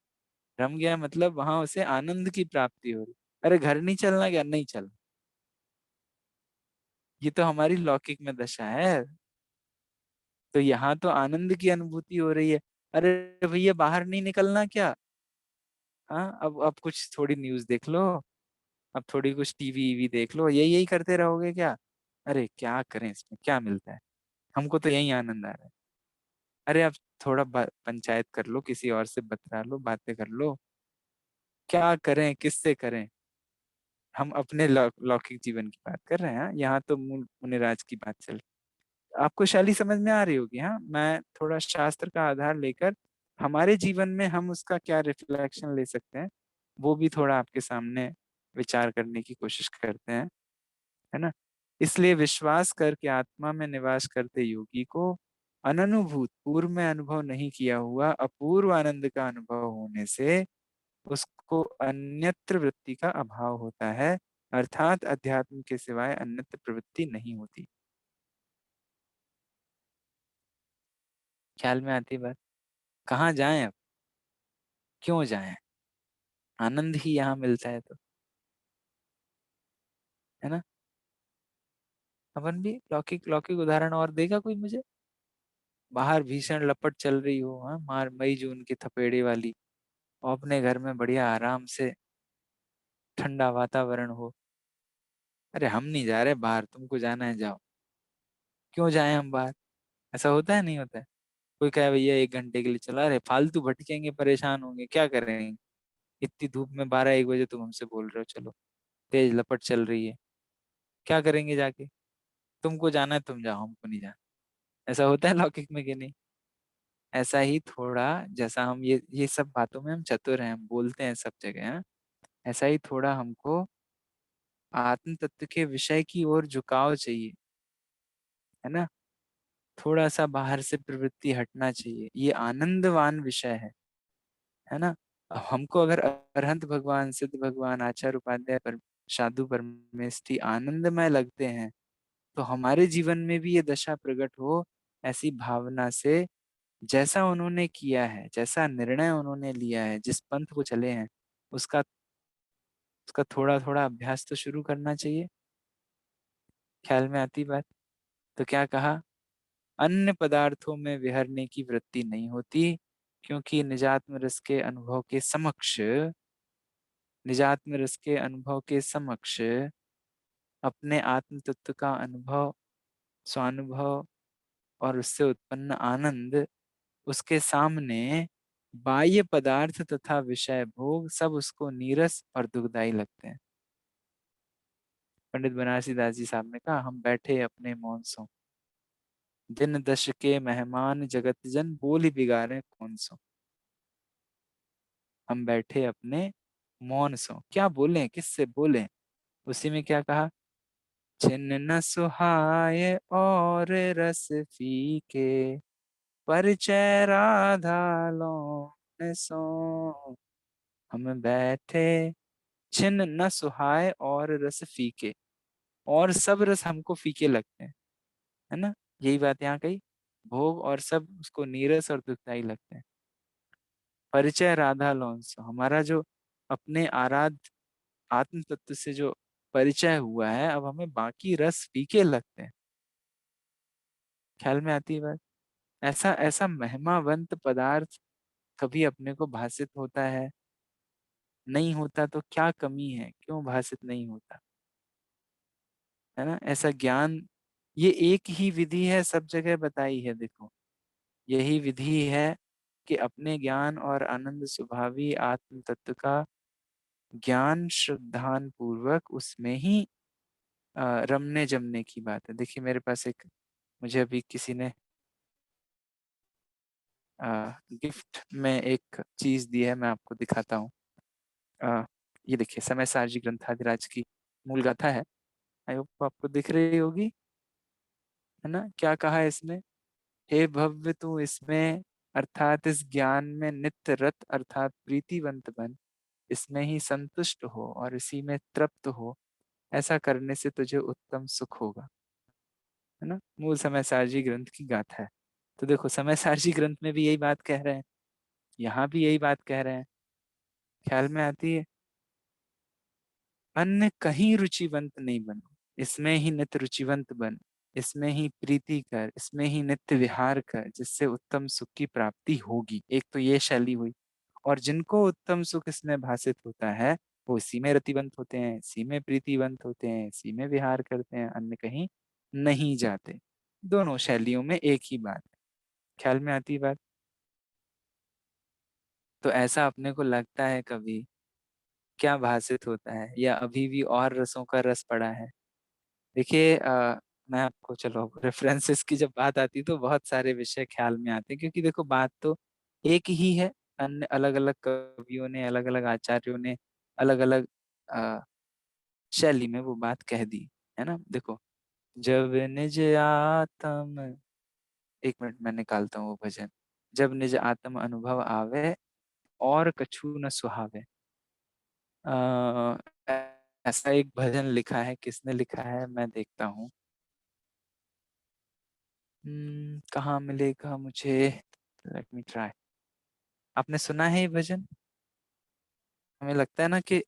A: रम गया मतलब वहां उसे आनंद की प्राप्ति हो रही। अरे घर नहीं चलना क्या, नहीं चल। ये तो हमारी लौकिक में दशा है। तो यहाँ तो आनंद की अनुभूति हो रही है। अरे भैया बाहर नहीं निकलना क्या, हाँ अब कुछ थोड़ी न्यूज देख लो, अब थोड़ी कुछ टीवी वीवी देख लो, यही यही करते रहोगे क्या। अरे क्या करें, इसमें क्या मिलता है। हमको तो यही आनंद आ रहा है। अरे आप थोड़ा पंचायत कर लो, किसी और से बतरा लो, बातें कर लो, क्या करें, किससे करें। हम अपने लौकिक जीवन की बात कर रहे हैं, हाँ? यहाँ तो मूल मुनिराज की बात चल रही। आपको शैली समझ में आ रही होगी। हाँ, मैं थोड़ा शास्त्र का आधार लेकर हमारे जीवन में हम उसका क्या रिफ्लेक्शन ले सकते हैं, वो भी थोड़ा आपके सामने विचार करने की कोशिश करते हैं, है ना। इसलिए विश्वास करके आत्मा में निवास करते योगी को अननुभूत, पूर्व में अनुभव नहीं किया हुआ अपूर्व आनंद का अनुभव होने से उसको अन्यत्र वृत्ति का अभाव होता है, अर्थात अध्यात्म के सिवाय अन्यत्र प्रवृत्ति नहीं होती। ख्याल में आती बात। कहाँ जाएं अब, क्यों जाएं, आनंद ही यहाँ मिलता है तो, है ना। अपन भी लौकिक लौकिक उदाहरण और देगा कोई मुझे। बाहर भीषण लपट चल रही हो, हाँ, मार मई जून की थपेड़े वाली, और अपने घर में बढ़िया आराम से ठंडा वातावरण हो। अरे हम नहीं जा रहे बाहर, तुमको जाना है जाओ। क्यों जाएं हम बाहर, ऐसा होता है नहीं होता है। कोई कहे भैया 1 घंटे के लिए चला रहे, फालतू भटकेंगे, परेशान होंगे, क्या करेंगे। इतनी धूप में 12-1 बजे तुम हमसे बोल रहे हो चलो, तेज लपट चल रही है, क्या करेंगे जाके। तुमको जाना है तुम जाओ, हमको नहीं जाना। ऐसा होता है लौकिक में कि नहीं। ऐसा ही थोड़ा, जैसा हम ये सब बातों में हम चतुर हैं, हम बोलते हैं सब जगह, हाँ? ऐसा ही थोड़ा हमको आत्म तत्व के विषय की ओर झुकाव चाहिए, है ना। थोड़ा सा बाहर से प्रवृत्ति हटना चाहिए, ये आनंदवान विषय है ना। हमको अगर अरहंत भगवान, सिद्ध भगवान, आचार्य उपाध्याय पर साधु परमेष्ठी आनंदमय लगते हैं, तो हमारे जीवन में भी ये दशा प्रकट हो, ऐसी भावना से, जैसा उन्होंने किया है, जैसा निर्णय उन्होंने लिया है, जिस पंथ को चले हैं, उसका उसका थोड़ा थोड़ा अभ्यास तो शुरू करना चाहिए। ख्याल में आती बात। तो क्या कहा, अन्य पदार्थों में विहरने की वृत्ति नहीं होती, क्योंकि निजात्म रस के अनुभव के समक्ष, निजात्म रस के अनुभव के समक्ष अपने आत्म तत्व का अनुभव, स्वानुभव और उससे उत्पन्न आनंद, उसके सामने बाह्य पदार्थ तथा विषय भोग सब उसको नीरस और दुखदाई लगते हैं। पंडित बनारसी दास जी साहब ने कहा, हम बैठे अपने मौन सो, दिन दश के मेहमान जगत जन, बोल बिगाड़े कौन सो। हम बैठे अपने मौन सो, क्या बोले, किससे बोले। उसी में क्या कहा, छिन्न न सुहाए और रस फीके, परिचय राधा लौन सो। हम बैठे, छिन्न न सुहाए और रस फीके, और सब रस हमको फीके लगते हैं, है ना। यही बात यहाँ कही, भोग और सब उसको नीरस और दुखदाई लगते हैं। परिचय राधा लॉन्स, हमारा जो अपने आराध्य आत्म तत्व से जो परिचय हुआ है, अब हमें बाकी रस फीके लगते हैं। ख्याल में आती है बात। ऐसा ऐसा महिमावंत पदार्थ कभी अपने को भासित होता है, नहीं होता तो क्या कमी है, क्यों भासित नहीं होता, है ना। ऐसा ज्ञान, ये एक ही विधि है, सब जगह बताई है, देखो यही विधि है कि अपने ज्ञान और आनंद स्वभावी आत्म तत्व का ज्ञान श्रद्धान पूर्वक उसमें ही रमने जमने की बात है। देखिए मेरे पास एक, मुझे अभी किसी ने गिफ्ट में एक चीज दी है, मैं आपको दिखाता हूँ। अ, ये देखिए, समय सारजी ग्रंथादिराज की मूल गाथा है, आई होप आपको दिख रही होगी, है ना। क्या कहा है इसमें, हे भव्य तू इसमें, अर्थात इस ज्ञान में नित्य रत अर्थात प्रीतिवंत बन, इसमें ही संतुष्ट हो और इसी में तृप्त हो, ऐसा करने से तुझे उत्तम सुख होगा, है ना। मूल समय सारजी ग्रंथ की गाथा है। तो देखो समय सारजी ग्रंथ में भी यही बात कह रहे हैं, यहाँ भी यही बात कह रहे हैं। ख्याल में आती है, अन्य कहीं रुचिवंत नहीं बनो, इसमें ही नित्य रुचिवंत बन, इसमें ही प्रीति कर, इसमें ही नित्य विहार कर, जिससे उत्तम सुख की प्राप्ति होगी। एक तो ये शैली हुई। और जिनको उत्तम सुख इसमें भासित होता है, वो इसी में रतिवंत होते हैं, इसी में प्रीतिवंत होते हैं, इसी में विहार करते हैं, अन्य कहीं नहीं जाते। दोनों शैलियों में एक ही बात है। ख्याल में आती बात? तो ऐसा अपने को लगता है कभी, क्या भाषित होता है, या अभी भी और रसों का रस पड़ा है? देखिए मैं आपको, चलो रेफरेंसेस की जब बात आती है तो बहुत सारे विषय ख्याल में आते हैं, क्योंकि देखो बात तो एक ही है। अन्य अलग अलग कवियों ने, अलग अलग आचार्यों ने अलग अलग शैली में वो बात कह दी है ना। देखो, जब निज आत्म, एक मिनट मैं निकालता हूँ वो भजन। जब निज आत्म अनुभव आवे, और कछु न सुहावे। ऐसा एक भजन लिखा है, किसने लिखा है मैं देखता हूँ। कहाँ मिलेगा मुझे? Let me try. आपने सुना है ये भजन? हमें लगता है ना कि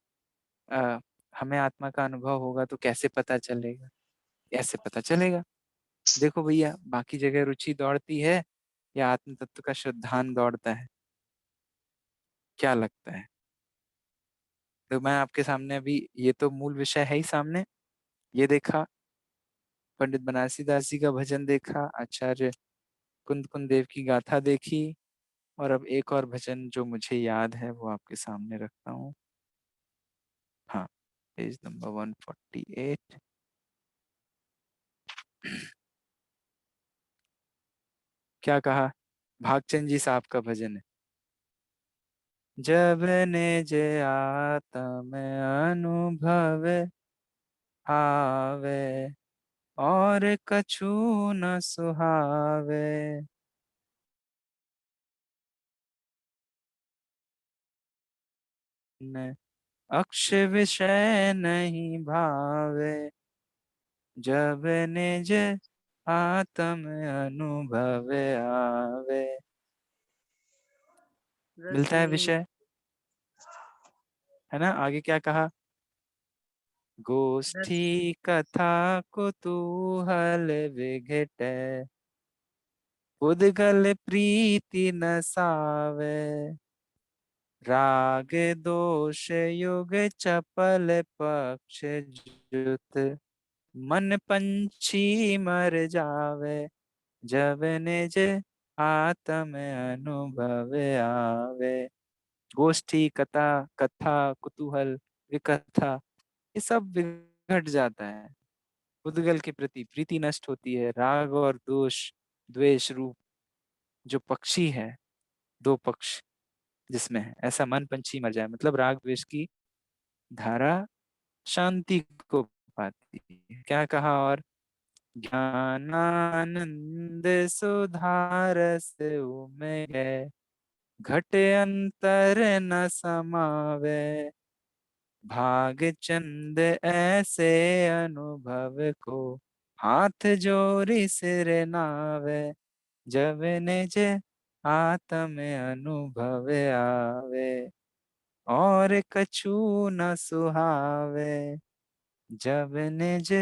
A: अ, हमें आत्मा का अनुभव होगा तो कैसे पता चलेगा? ऐसे पता चलेगा। देखो भैया, बाकी जगह रुचि दौड़ती है या आत्म तत्व का शुद्धांत दौड़ता है? क्या लगता है? तो मैं आपके सामने अभी, ये तो मूल विषय है ही सामने। ये देखा, पंडित बनारसी दास जी का भजन देखा, आचार्य कुंद कुंद देव की गाथा देखी, और अब एक और भजन जो मुझे याद है वो आपके सामने रखता हूँ। हाँ, पेज नंबर 148। क्या कहा? भागचंद जी साहब का भजन है। जब निज आत्म अनुभव आवे, और कछु न सुहावे। न अक्ष विषय नहीं भावे, जब निज आत्म अनुभव आवे। मिलता है
C: रजनी
A: विषय, है ना। आगे क्या कहा?
C: रस
A: गोष्ठी कथा कुतूहल विघटे, उद्गल प्रीति न सावे। राग दोष युग चपल पक्ष जुत, मन पंछी मर जावे। जब निज आत्म अनुभव आवे। गोष्ठी, कथा, कथा, कुतूहल, विकथा, ये सब बिगड़ जाता है। उद्गल के प्रति प्रीति नष्ट होती है। राग और दोष, द्वेष रूप जो पक्षी है, दो पक्ष जिसमें है, ऐसा मन पंछी मर जाए, मतलब राग द्वेष की धारा शांति को पाती है। क्या कहा? और ज्ञानानंद सुधारस उमगे, घट अंतर न समावे। भाग चंद ऐसे अनुभव को, हाथ जोड़ी सिर नावे। जब निज आत्म अनुभव आवे, और कछु न सुहावे। जब निज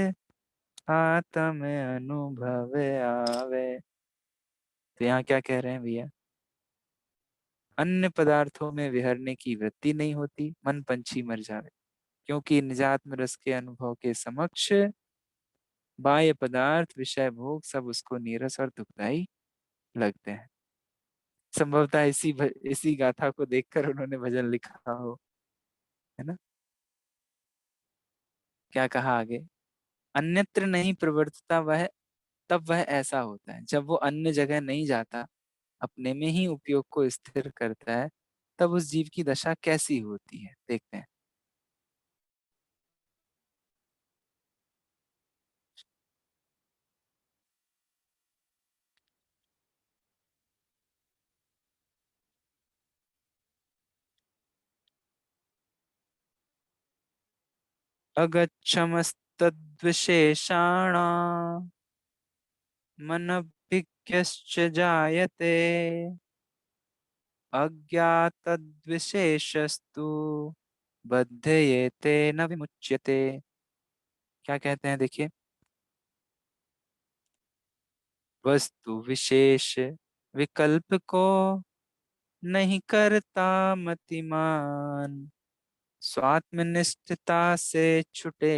A: आत्म अनुभव आवे। तो यहाँ क्या कह रहे हैं भैया? अन्य पदार्थों में विहरने की वृत्ति नहीं होती, मन पंछी मर जावे, क्योंकि निजात्म रस के अनुभव के समक्ष बाह्य पदार्थ, विषय, भोग सब उसको नीरस और दुखदाई लगते हैं। संभवतः इसी गाथा को देखकर उन्होंने भजन लिखा हो, है ना। क्या कहा आगे? अन्यत्र नहीं प्रवर्तता वह, तब वह ऐसा होता है। जब वो अन्य जगह नहीं जाता, अपने में ही उपयोग को स्थिर करता है, तब उस जीव की दशा कैसी होती है, देखते हैं। अगच्छमस्तद्विशेषाणाम् मनभिज्ञश्च जायते, अज्ञातद्विशेषस्तु बध्येते न विमुच्यते। क्या कहते हैं देखिए? वस्तु विशेष विकल्प को नहीं करता मतिमान, स्वात्मनिष्ठता से छुटे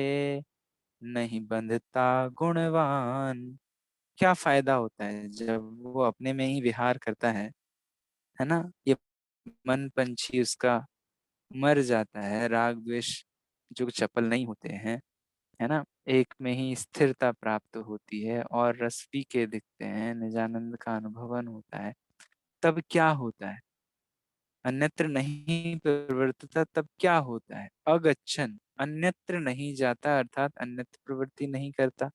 A: नहीं बंधता गुणवान। क्या फ़ायदा होता है जब वो अपने में ही विहार करता है ना? ये मन पंछी उसका मर जाता है, राग द्वेष जो चपल नहीं होते हैं, है ना? एक में ही स्थिरता प्राप्त होती है और रस फीके दिखते हैं, निजानंद का अनुभवन होता है। तब क्या होता है? अन्यत्र नहीं प्रवर्तता तब क्या होता है? अगच्छन् अन्यत्र नहीं जाता अर्थात अन्यत्र प्रवृत्ति नहीं करता।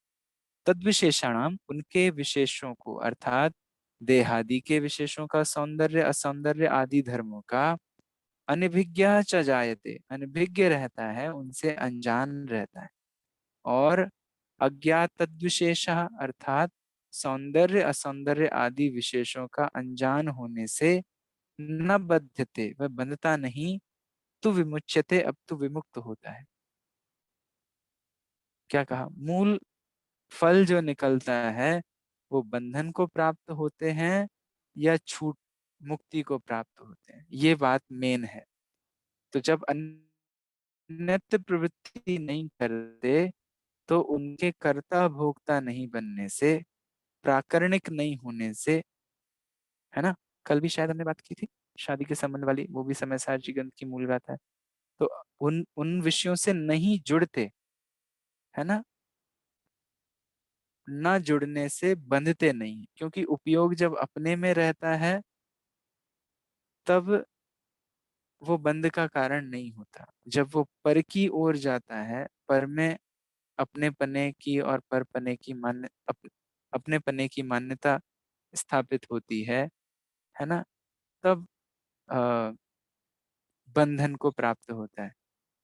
A: तद्विशेषाणाम उनके विशेषों को अर्थात देहादि के विशेषों का सौंदर्य असौंदर्य आदि धर्मों का अनभिज्ञः च जायते अनभिज्ञ रहता है उनसे अनजान रहता है और अज्ञात तद्विशेषः अर्थात सौंदर्य असौंदर्य आदि विशेषों का अनजान होने से न बध्यते वह बंधता नहीं तु विमुच्यते अब तु विमुक्त होता है। क्या कहा? मूल फल जो निकलता है वो बंधन को प्राप्त होते हैं या छूट मुक्ति को प्राप्त होते हैं, ये बात मेन है। तो जब अन्यत्र प्रवृत्ति नहीं करते तो उनके कर्ता भोक्ता नहीं बनने से, प्राकरणिक नहीं होने से, है ना? कल भी शायद हमने बात की थी शादी के संबंध वाली, वो भी समय सारची ग्रंथ की मूल बात है। तो उन उन विषयों से नहीं जुड़ते, है ना? ना जुड़ने से बंधते नहीं, क्योंकि उपयोग जब अपने में रहता है तब वो बंध का कारण नहीं होता। जब वो पर की ओर जाता है, पर में अपने पने की और परपने की अपने पने की मान्यता स्थापित होती है ना? तब अ, बंधन को प्राप्त होता है।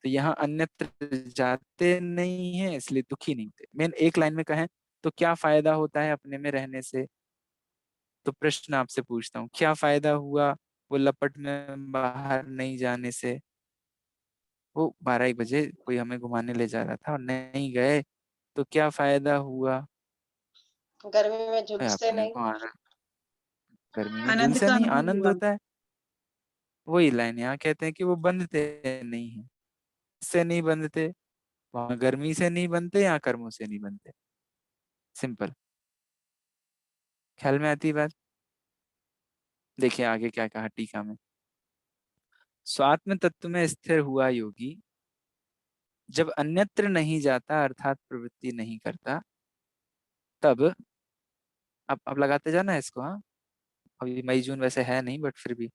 A: तो यहाँ अन्यत्र जाते नहीं हैं इसलिए दुखी नहीं होते। मेन एक लाइन में कहें तो क्या फायदा होता है अपने में रहने से? तो प्रश्न आपसे पूछता हूँ, क्या फ़ायदा हुआ वो लपट में बाहर नहीं जाने से? वो 12-1 बजे कोई हमें घुमाने ले जा रहा था और नहीं गए, तो क्या फ़ायदा हुआ?
C: गर्मी में झुलसे
A: अपने
C: नहीं।
A: को आनंद गर्मी में
B: आनंद
A: झुलसा
B: का
A: नहीं,
B: अनुभव
A: आनंद
B: हुआ।
A: होता है। वही लाइन यहाँ कहते हैं कि वो बंधते नहीं हैं। इससे नहीं बंधते, वहाँ गर्मी से नहीं बनते, यहाँ कर्मों से नहीं बनते। सिंपल। ख्याल में आती है बात? देखिए आगे क्या कहा टीका में। स्वात्म तत्व में स्थिर हुआ योगी जब अन्यत्र नहीं जाता अर्थात प्रवृत्ति नहीं करता तब अब लगाते जाना है इसको। हाँ, अभी मई जून वैसे है नहीं बट फिर भी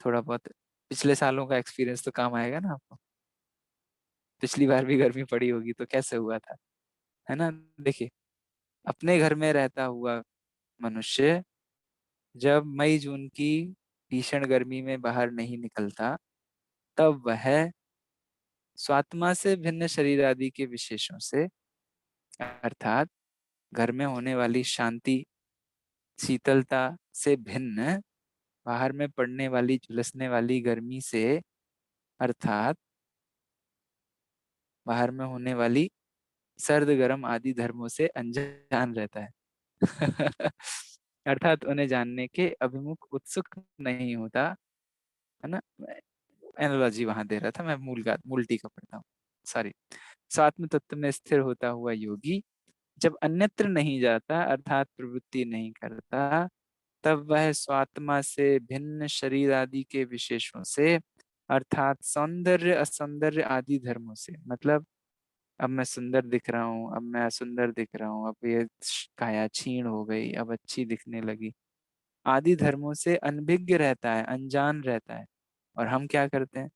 A: थोड़ा बहुत पिछले सालों का एक्सपीरियंस तो काम आएगा ना आपको। पिछली बार भी गर्मी पड़ी होगी तो कैसे हुआ था, है ना? देखिए, अपने घर में रहता हुआ मनुष्य जब मई जून की भीषण गर्मी में बाहर नहीं निकलता तब वह स्वात्मा से भिन्न शरीर आदि के विशेषों से अर्थात घर में होने वाली शांति शीतलता से भिन्न बाहर में पड़ने वाली झुलसने वाली गर्मी से अर्थात बाहर में होने वाली सर्द गर्म आदि धर्मों से अनजान रहता है। अर्थात उन्हें जानने के अभिमुख उत्सुक नहीं होता, है ना? एनालॉजी वहां दे रहा था, मैं मूल टीका पढ़ता हूँ। सॉरी। स्वात्म तत्व में स्थिर होता हुआ योगी जब अन्यत्र नहीं जाता अर्थात प्रवृत्ति नहीं करता तब वह स्वात्मा से भिन्न शरीर आदि के विशेषों से अर्थात सौंदर्य असौंदर्य आदि धर्मों से, मतलब अब मैं सुंदर दिख रहा हूँ, अब मैं असुंदर दिख रहा हूँ, अब ये काया क्षीण हो गई, अब अच्छी दिखने लगी, आदि धर्मों से अनभिज्ञ रहता है, अनजान रहता है। और हम क्या करते हैं?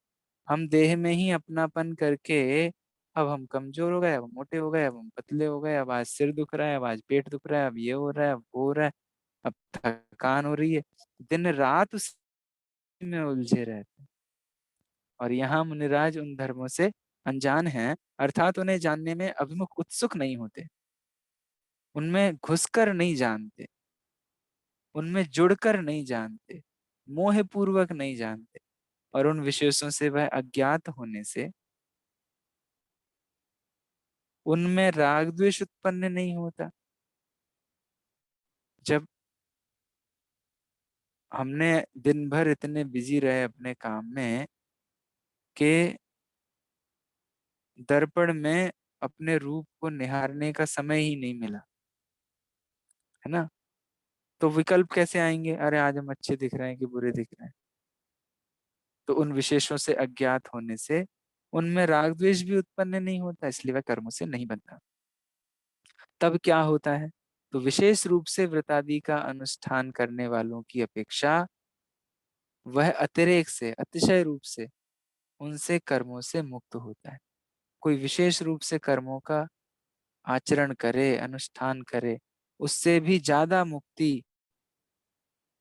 A: हम देह में ही अपनापन करके अब हम कमजोर हो गए, अब हम मोटे हो गए, अब हम पतले हो गए, अब आज सिर दुख रहा है, अब आज पेट दुख रहा है, अब ये हो रहा है, अब वो हो रहा है, अब थकान हो रही है। दिन रात उसी में उलझे रहते हैं। और यहाँ मुनिराज उन धर्मों से अनजान हैं अर्थात उन्हें जानने में अभिमुख उत्सुक नहीं होते, उनमें घुसकर नहीं जानते, उनमें जुड़कर नहीं जानते, मोह पूर्वक नहीं जानते और उन विशेषों से वह अज्ञात होने से उनमें राग द्वेष उत्पन्न नहीं होता। जब हमने दिन भर इतने बिजी रहे अपने काम में कि दर्पण में अपने रूप को निहारने का समय ही नहीं मिला, है ना? तो विकल्प कैसे आएँगे? अरे आज हम अच्छे दिख रहे हैं कि बुरे दिख रहे हैं? तो उन विशेषों से अज्ञात होने से उनमें राग द्वेष भी उत्पन्न नहीं होता, इसलिए वह कर्मों से नहीं बनता। तब क्या होता है? तो विशेष रूप से व्रतादि का अनुष्ठान करने वालों की अपेक्षा वह अतिरेक से, अतिशय रूप से उनसे कर्मों से मुक्त होता है। कोई विशेष रूप से कर्मों का आचरण करे, अनुष्ठान करे, उससे भी ज़्यादा मुक्ति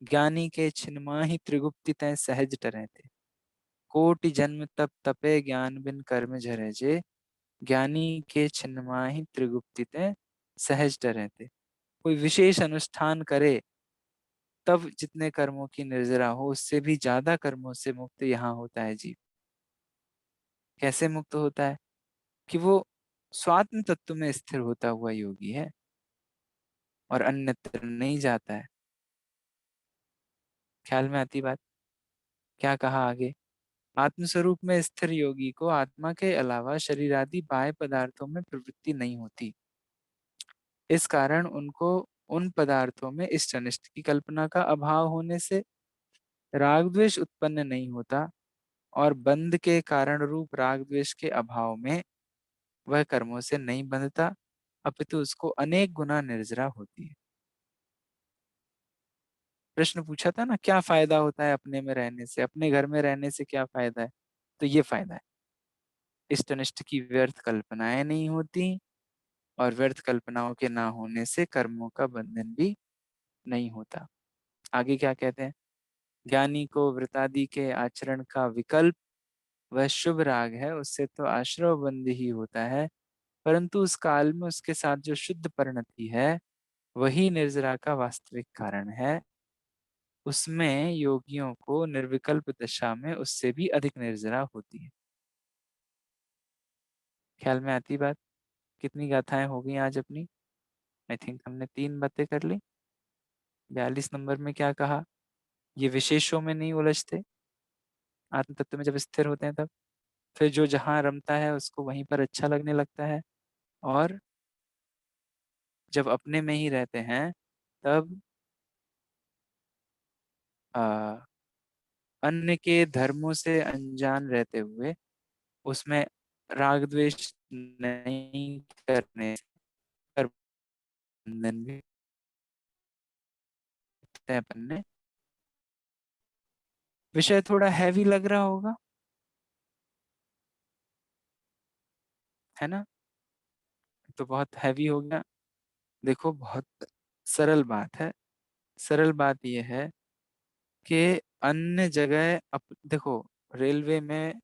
A: ज्ञानी के छिन्माही त्रिगुप्ति तै सहज टरें थे। कोटि जन्म तप तपे ज्ञान बिन कर्म झरे जे, ज्ञानी के छिन्माही त्रिगुप्ति तै सहज टरें थे। कोई विशेष अनुष्ठान करे, तब जितने कर्मों की निर्जरा हो, उससे भी ज़्यादा कर्मों से मुक्त यहाँ होता है जीव। कैसे मुक्त होता है? कि वो स्वात्म तत्व में स्थिर होता हुआ योगी है और अन्यत्र नहीं जाता है। ख्याल में आती बात? क्या कहा आगे? आत्मस्वरूप में स्थिर योगी को आत्मा के अलावा शरीर आदि बाह्य पदार्थों में प्रवृत्ति नहीं होती। इस कारण उनको उन पदार्थों में इष्ट अनिष्ट की कल्पना का अभाव होने से राग द्वेष उत्पन्न नहीं होता और बंध के कारण रूप राग द्वेष के अभाव में वह कर्मों से नहीं बंधता, अपितु उसको अनेक गुना निर्जरा होती है। प्रश्न पूछा था ना, क्या फायदा होता है अपने में रहने से, अपने घर में रहने से क्या फायदा है? तो ये फायदा है, इष्ट अनिष्ट की व्यर्थ कल्पनाएं नहीं होती और व्यर्थ कल्पनाओं के ना होने से कर्मों का बंधन भी नहीं होता। आगे क्या कहते हैं? ज्ञानी को वृतादि के आचरण का विकल्प वह शुभ राग है, उससे तो आश्रव बंद ही होता है, परंतु उस काल में उसके साथ जो शुद्ध परिणति है वही निर्जरा का वास्तविक कारण है। उसमें योगियों को निर्विकल्प दशा में उससे भी अधिक निर्जरा होती है। ख्याल में आती बात? कितनी गाथाएं हो गई आज अपनी? आई थिंक हमने 3 बातें कर ली। 42 नंबर में क्या कहा? ये विशेषों में नहीं उलझते, आत्म तत्व में जब स्थिर होते हैं तब। फिर जो जहाँ रमता है उसको वहीं पर अच्छा लगने लगता है और जब अपने में ही रहते हैं तब अ, अन्य के धर्मों से अनजान रहते हुए उसमें राग द्वेष नहीं करने से बंधन भी तय अपन ने। विषय थोड़ा हैवी लग रहा होगा, है ना? तो बहुत हैवी हो गया। देखो बहुत सरल बात है। सरल बात यह है कि अन्य जगह देखो, रेलवे में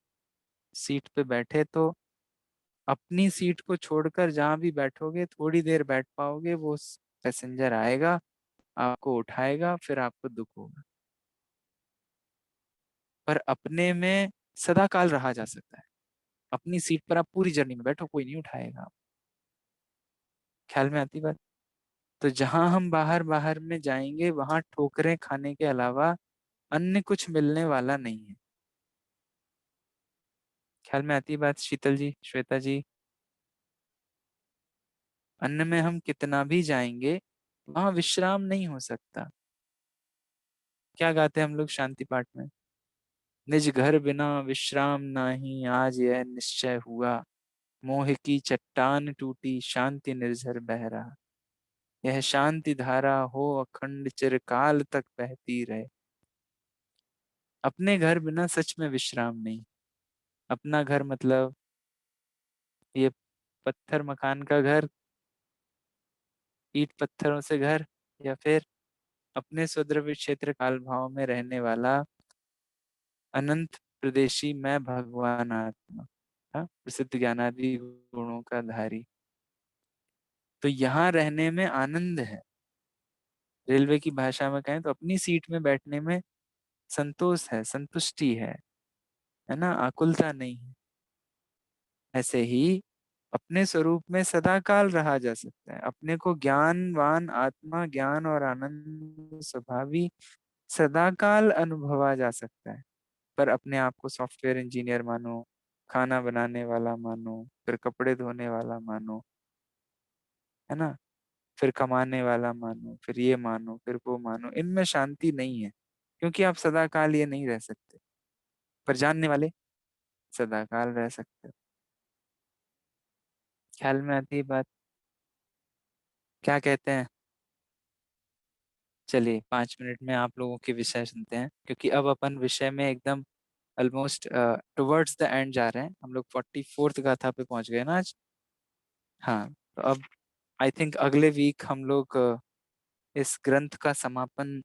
A: सीट पे बैठे तो अपनी सीट को छोड़कर जहां भी बैठोगे थोड़ी देर बैठ पाओगे, वो पैसेंजर आएगा, आपको उठाएगा, फिर आपको दुख होगा। पर अपने में सदा काल रहा जा सकता है। अपनी सीट पर आप पूरी जर्नी में बैठो, कोई नहीं उठाएगा। ख्याल में आती बात? तो जहां हम बाहर बाहर में जाएंगे वहां ठोकरें खाने के अलावा अन्य कुछ मिलने वाला नहीं है। ख्याल में आती बात शीतल जी, श्वेता जी? अन्न में हम कितना भी जाएंगे वहां विश्राम नहीं हो सकता। क्या गाते हैं हम लोग शांति पाठ में? निज घर बिना विश्राम नाही, आज यह निश्चय हुआ, मोह की चट्टान टूटी, शांति निर्झर बह रहा। यह शांति धारा हो अखंड, चिरकाल तक बहती रहे। अपने घर बिना सच में विश्राम नहीं। अपना घर मतलब ये पत्थर मकान का घर, ईंट पत्थरों से घर, या फिर अपने स्वद्रव्य क्षेत्र काल भाव में रहने वाला अनंत प्रदेशी मैं भगवान आत्मा, हाँ, प्रसिद्ध ज्ञानादि गुणों का धारी। तो यहाँ रहने में आनंद है। रेलवे की भाषा में कहें तो अपनी सीट में बैठने में संतोष है, संतुष्टि है ना, आकुलता नहीं है। ऐसे ही अपने स्वरूप में सदा काल रहा जा सकता है। अपने को ज्ञानवान आत्मा, ज्ञान और आनंद स्वभावी सदा काल अनुभवा जा सकता है। पर अपने आप को सॉफ्टवेयर इंजीनियर मानो, खाना बनाने वाला मानो, फिर कपड़े धोने वाला मानो, है ना, फिर कमाने वाला मानो, फिर ये मानो, फिर वो मानो, इनमें शांति नहीं है, क्योंकि आप सदाकाल ये नहीं रह सकते। पर जानने वाले सदाकाल रह सकते हो। ख्याल में आती है बात? क्या कहते हैं? चलिए 5 मिनट में आप लोगों के विषय सुनते हैं, क्योंकि अब अपन विषय में एकदम ऑलमोस्ट टुवर्ड्स द एंड जा रहे हैं। हम लोग 44th गाथा पे पहुंच गए ना आज। हाँ, तो अब आई थिंक अगले वीक हम लोग इस ग्रंथ का समापन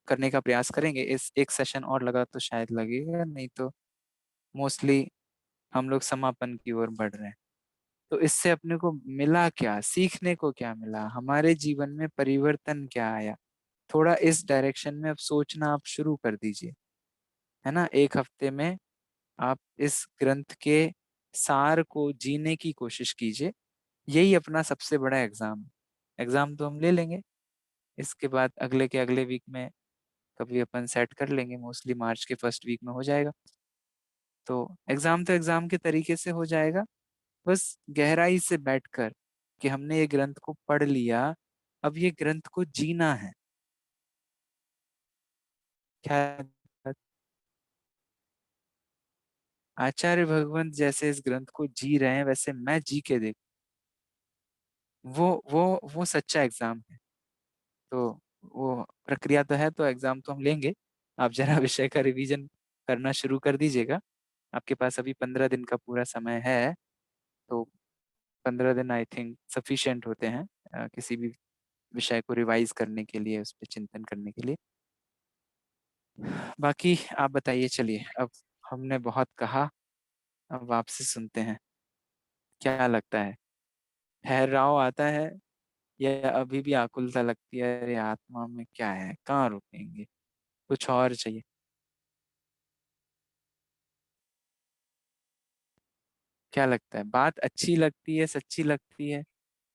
A: करने का प्रयास करेंगे। इस एक सेशन और लगा तो शायद लगेगा, नहीं तो मोस्टली हम लोग समापन की ओर बढ़ रहे हैं। तो इससे अपने को मिला क्या, सीखने को क्या मिला, हमारे जीवन में परिवर्तन क्या आया, थोड़ा इस डायरेक्शन में अब सोचना आप शुरू कर दीजिए, है ना। एक हफ्ते में आप इस ग्रंथ के सार को जीने की कोशिश कीजिए। यही अपना सबसे बड़ा एग्जाम है। एग्जाम तो हम ले लेंगे, इसके बाद अगले के अगले वीक में कभी अपन सेट कर लेंगे, मोस्टली मार्च के फर्स्ट वीक में हो जाएगा। तो एग्जाम के तरीके से हो जाएगा, बस गहराई से बैठकर कि हमने ये ग्रंथ को पढ़ लिया, अब ये ग्रंथ को जीना है। क्या आचार्य भगवंत जैसे इस ग्रंथ को जी रहे हैं, वैसे मैं जी के देख, वो सच्चा एग्जाम है। तो वो प्रक्रिया तो है, तो एग्जाम तो हम लेंगे। आप जरा विषय का रिवीजन करना शुरू कर दीजिएगा। आपके पास अभी 15 दिन का पूरा समय है, तो 15 दिन आई थिंक सफिशिएंट होते हैं किसी भी विषय को रिवाइज करने के लिए, उस पर चिंतन करने के लिए। बाकी आप बताइए। चलिए, अब हमने बहुत कहा, अब आपसे सुनते हैं। क्या लगता है, ठहराव आता है या अभी भी आकुलता लगती है? अरे आत्मा में क्या है, कहाँ रुकेंगे, कुछ और चाहिए? क्या लगता है, बात अच्छी लगती है, सच्ची लगती है?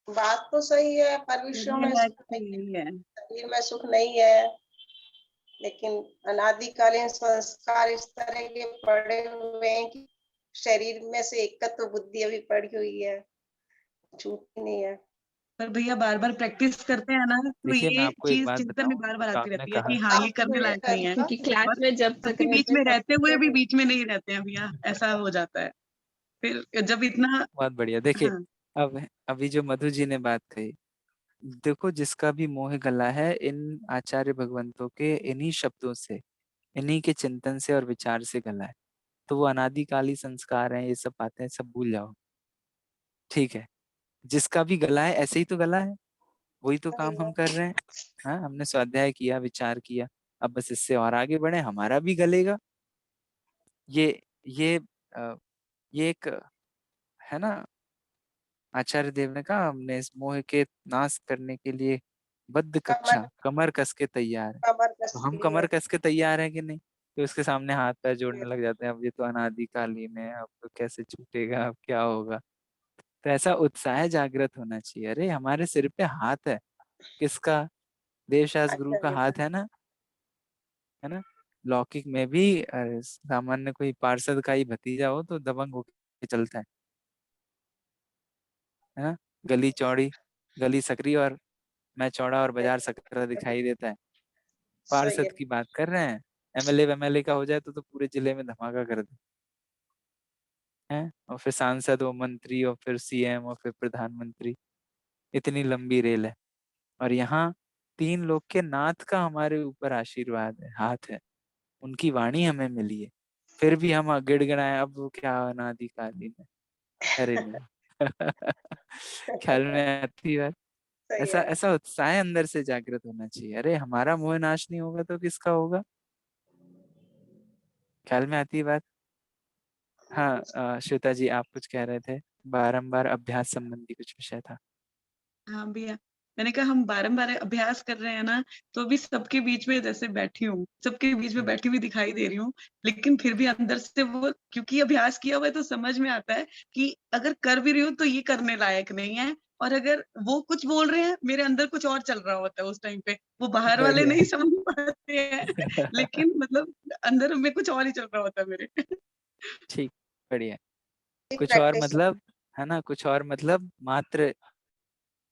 C: बात तो सही है, पर विश्व
B: मुझे
C: में
B: लग
C: सुख
B: तो
C: नहीं है,
B: यही है।
C: शरीर में सुख नहीं है। लेकिन अनादिकालीन संस्कार इस तरह के पड़े हुए हैं कि शरीर में से एकत्व बुद्धि अभी पड़ी हुई है, छूटती नहीं है।
B: पर भैया बार-बार प्रैक्टिस करते हैं ना, तो
A: देखिए, मैं
B: ये
A: आपको एक
B: चीज़
A: बात
B: चिंतन में
A: बताऊं,
B: बार-बार
A: तो
B: आती
A: आपने
B: रहती है
A: कहा
B: कि हाँ, ये
C: आपको
B: करने
C: ये
B: लायक नहीं है।
C: करेगा
D: क्योंकि क्लास
B: और
D: में जब तक
B: सबके बीच
D: रहते
B: में
D: तब
B: रहते
D: तक
B: हुए भी
D: नहीं।
B: बीच में नहीं रहते हैं भैया, ऐसा हो जाता है। फिर जब इतना
A: बहुत बढ़िया। देखिए,
B: हाँ,
A: अब अभी जो मधु जी ने बात कही, देखो जिसका भी मोह गला है इन आचार्य भगवंतों के इन्हीं शब्दों से, इन्हीं के चिंतन से और विचार से गला है। तो वो अनादिकाली संस्कार हैं, ये सब बातें सब भूल जाओ, ठीक है। जिसका भी गला है ऐसे ही तो गला है, वही तो
C: सही
A: काम
C: है।
A: हम कर रहे हैं। हाँ, हमने स्वाध्याय किया, विचार किया, अब बस इससे और आगे बढ़े, हमारा भी गलेगा। ये ये अ, ये एक है ना, आचार्य देव ने कहा हमने इस मोह के नाश करने के लिए बद्ध
C: कमर
A: कक्षा कमर कस के तैयार है।
C: कमर
A: तो
C: कस
A: हम
C: ली है।
A: कमर कस के तैयार हैं कि नहीं? तो उसके सामने हाथ पैर जोड़ने लग जाते हैं, अब ये तो अनादिकालीन है, अब तो कैसे छूटेगा, अब क्या होगा। तो ऐसा उत्साह जागृत होना चाहिए। अरे हमारे सिर पे हाथ है, किसका? देवशास्त्र गुरु का
C: आचार्य का।
A: हाथ है ना। लौकिक में भी सामान्य कोई पार्षद का ही भतीजा हो तो दबंग होके चलता है ना। गली चौड़ी, गली सकरी और मैं चौड़ा और बाजार सकरा दिखाई देता है।
C: सही
A: पार्षद
C: है।
A: की बात कर रहे हैं, एमएलए एमएलए का हो जाए तो पूरे जिले में धमाका कर दे हैं। और फिर सांसद और मंत्री और फिर सीएम और फिर प्रधानमंत्री, इतनी लंबी रेल है। और यहाँ 3 लोग के नाथ का हमारे ऊपर आशीर्वाद है, हाथ है, उनकी वाणी हमें मिली है, फिर भी हम गिड़गिड़ाए, अब वो क्या अनादिकालीन है। अरे नहीं। ख्याल में आती बात?
C: सही
A: ऐसा
C: है।
A: ऐसा उत्साह अंदर से जागृत होना चाहिए। अरे हमारा मोह नाश नहीं होगा तो किसका होगा? ख्याल में आती है बात? हाँ, श्वेता जी आप कुछ कह रहे थे, बारंबार अभ्यास संबंधी कुछ विषय था।
B: हाँ भैया, मैंने कहा हम बारंबार अभ्यास कर रहे हैं ना, तो अभी सबके बीच में जैसे बैठी हूँ, सबके बीच में
A: हम्म,
B: बैठी हुई दिखाई दे रही हूँ, लेकिन फिर भी अंदर से वो क्योंकि अभ्यास किया हुआ है तो समझ में आता है कि अगर कर भी रही हूँ तो ये करने लायक नहीं है। और अगर वो कुछ बोल रहे हैं, मेरे अंदर कुछ और चल रहा होता है उस टाइम पे। वो बाहर वाले
A: बढ़िया
B: नहीं समझ पाते हैं,
A: है।
B: लेकिन मतलब अंदर में कुछ और ही चल रहा होता है मेरे।
A: ठीक, बढ़िया। कुछ और
C: प्रैक्टिस।
A: मतलब, है ना, कुछ और मतलब मात्र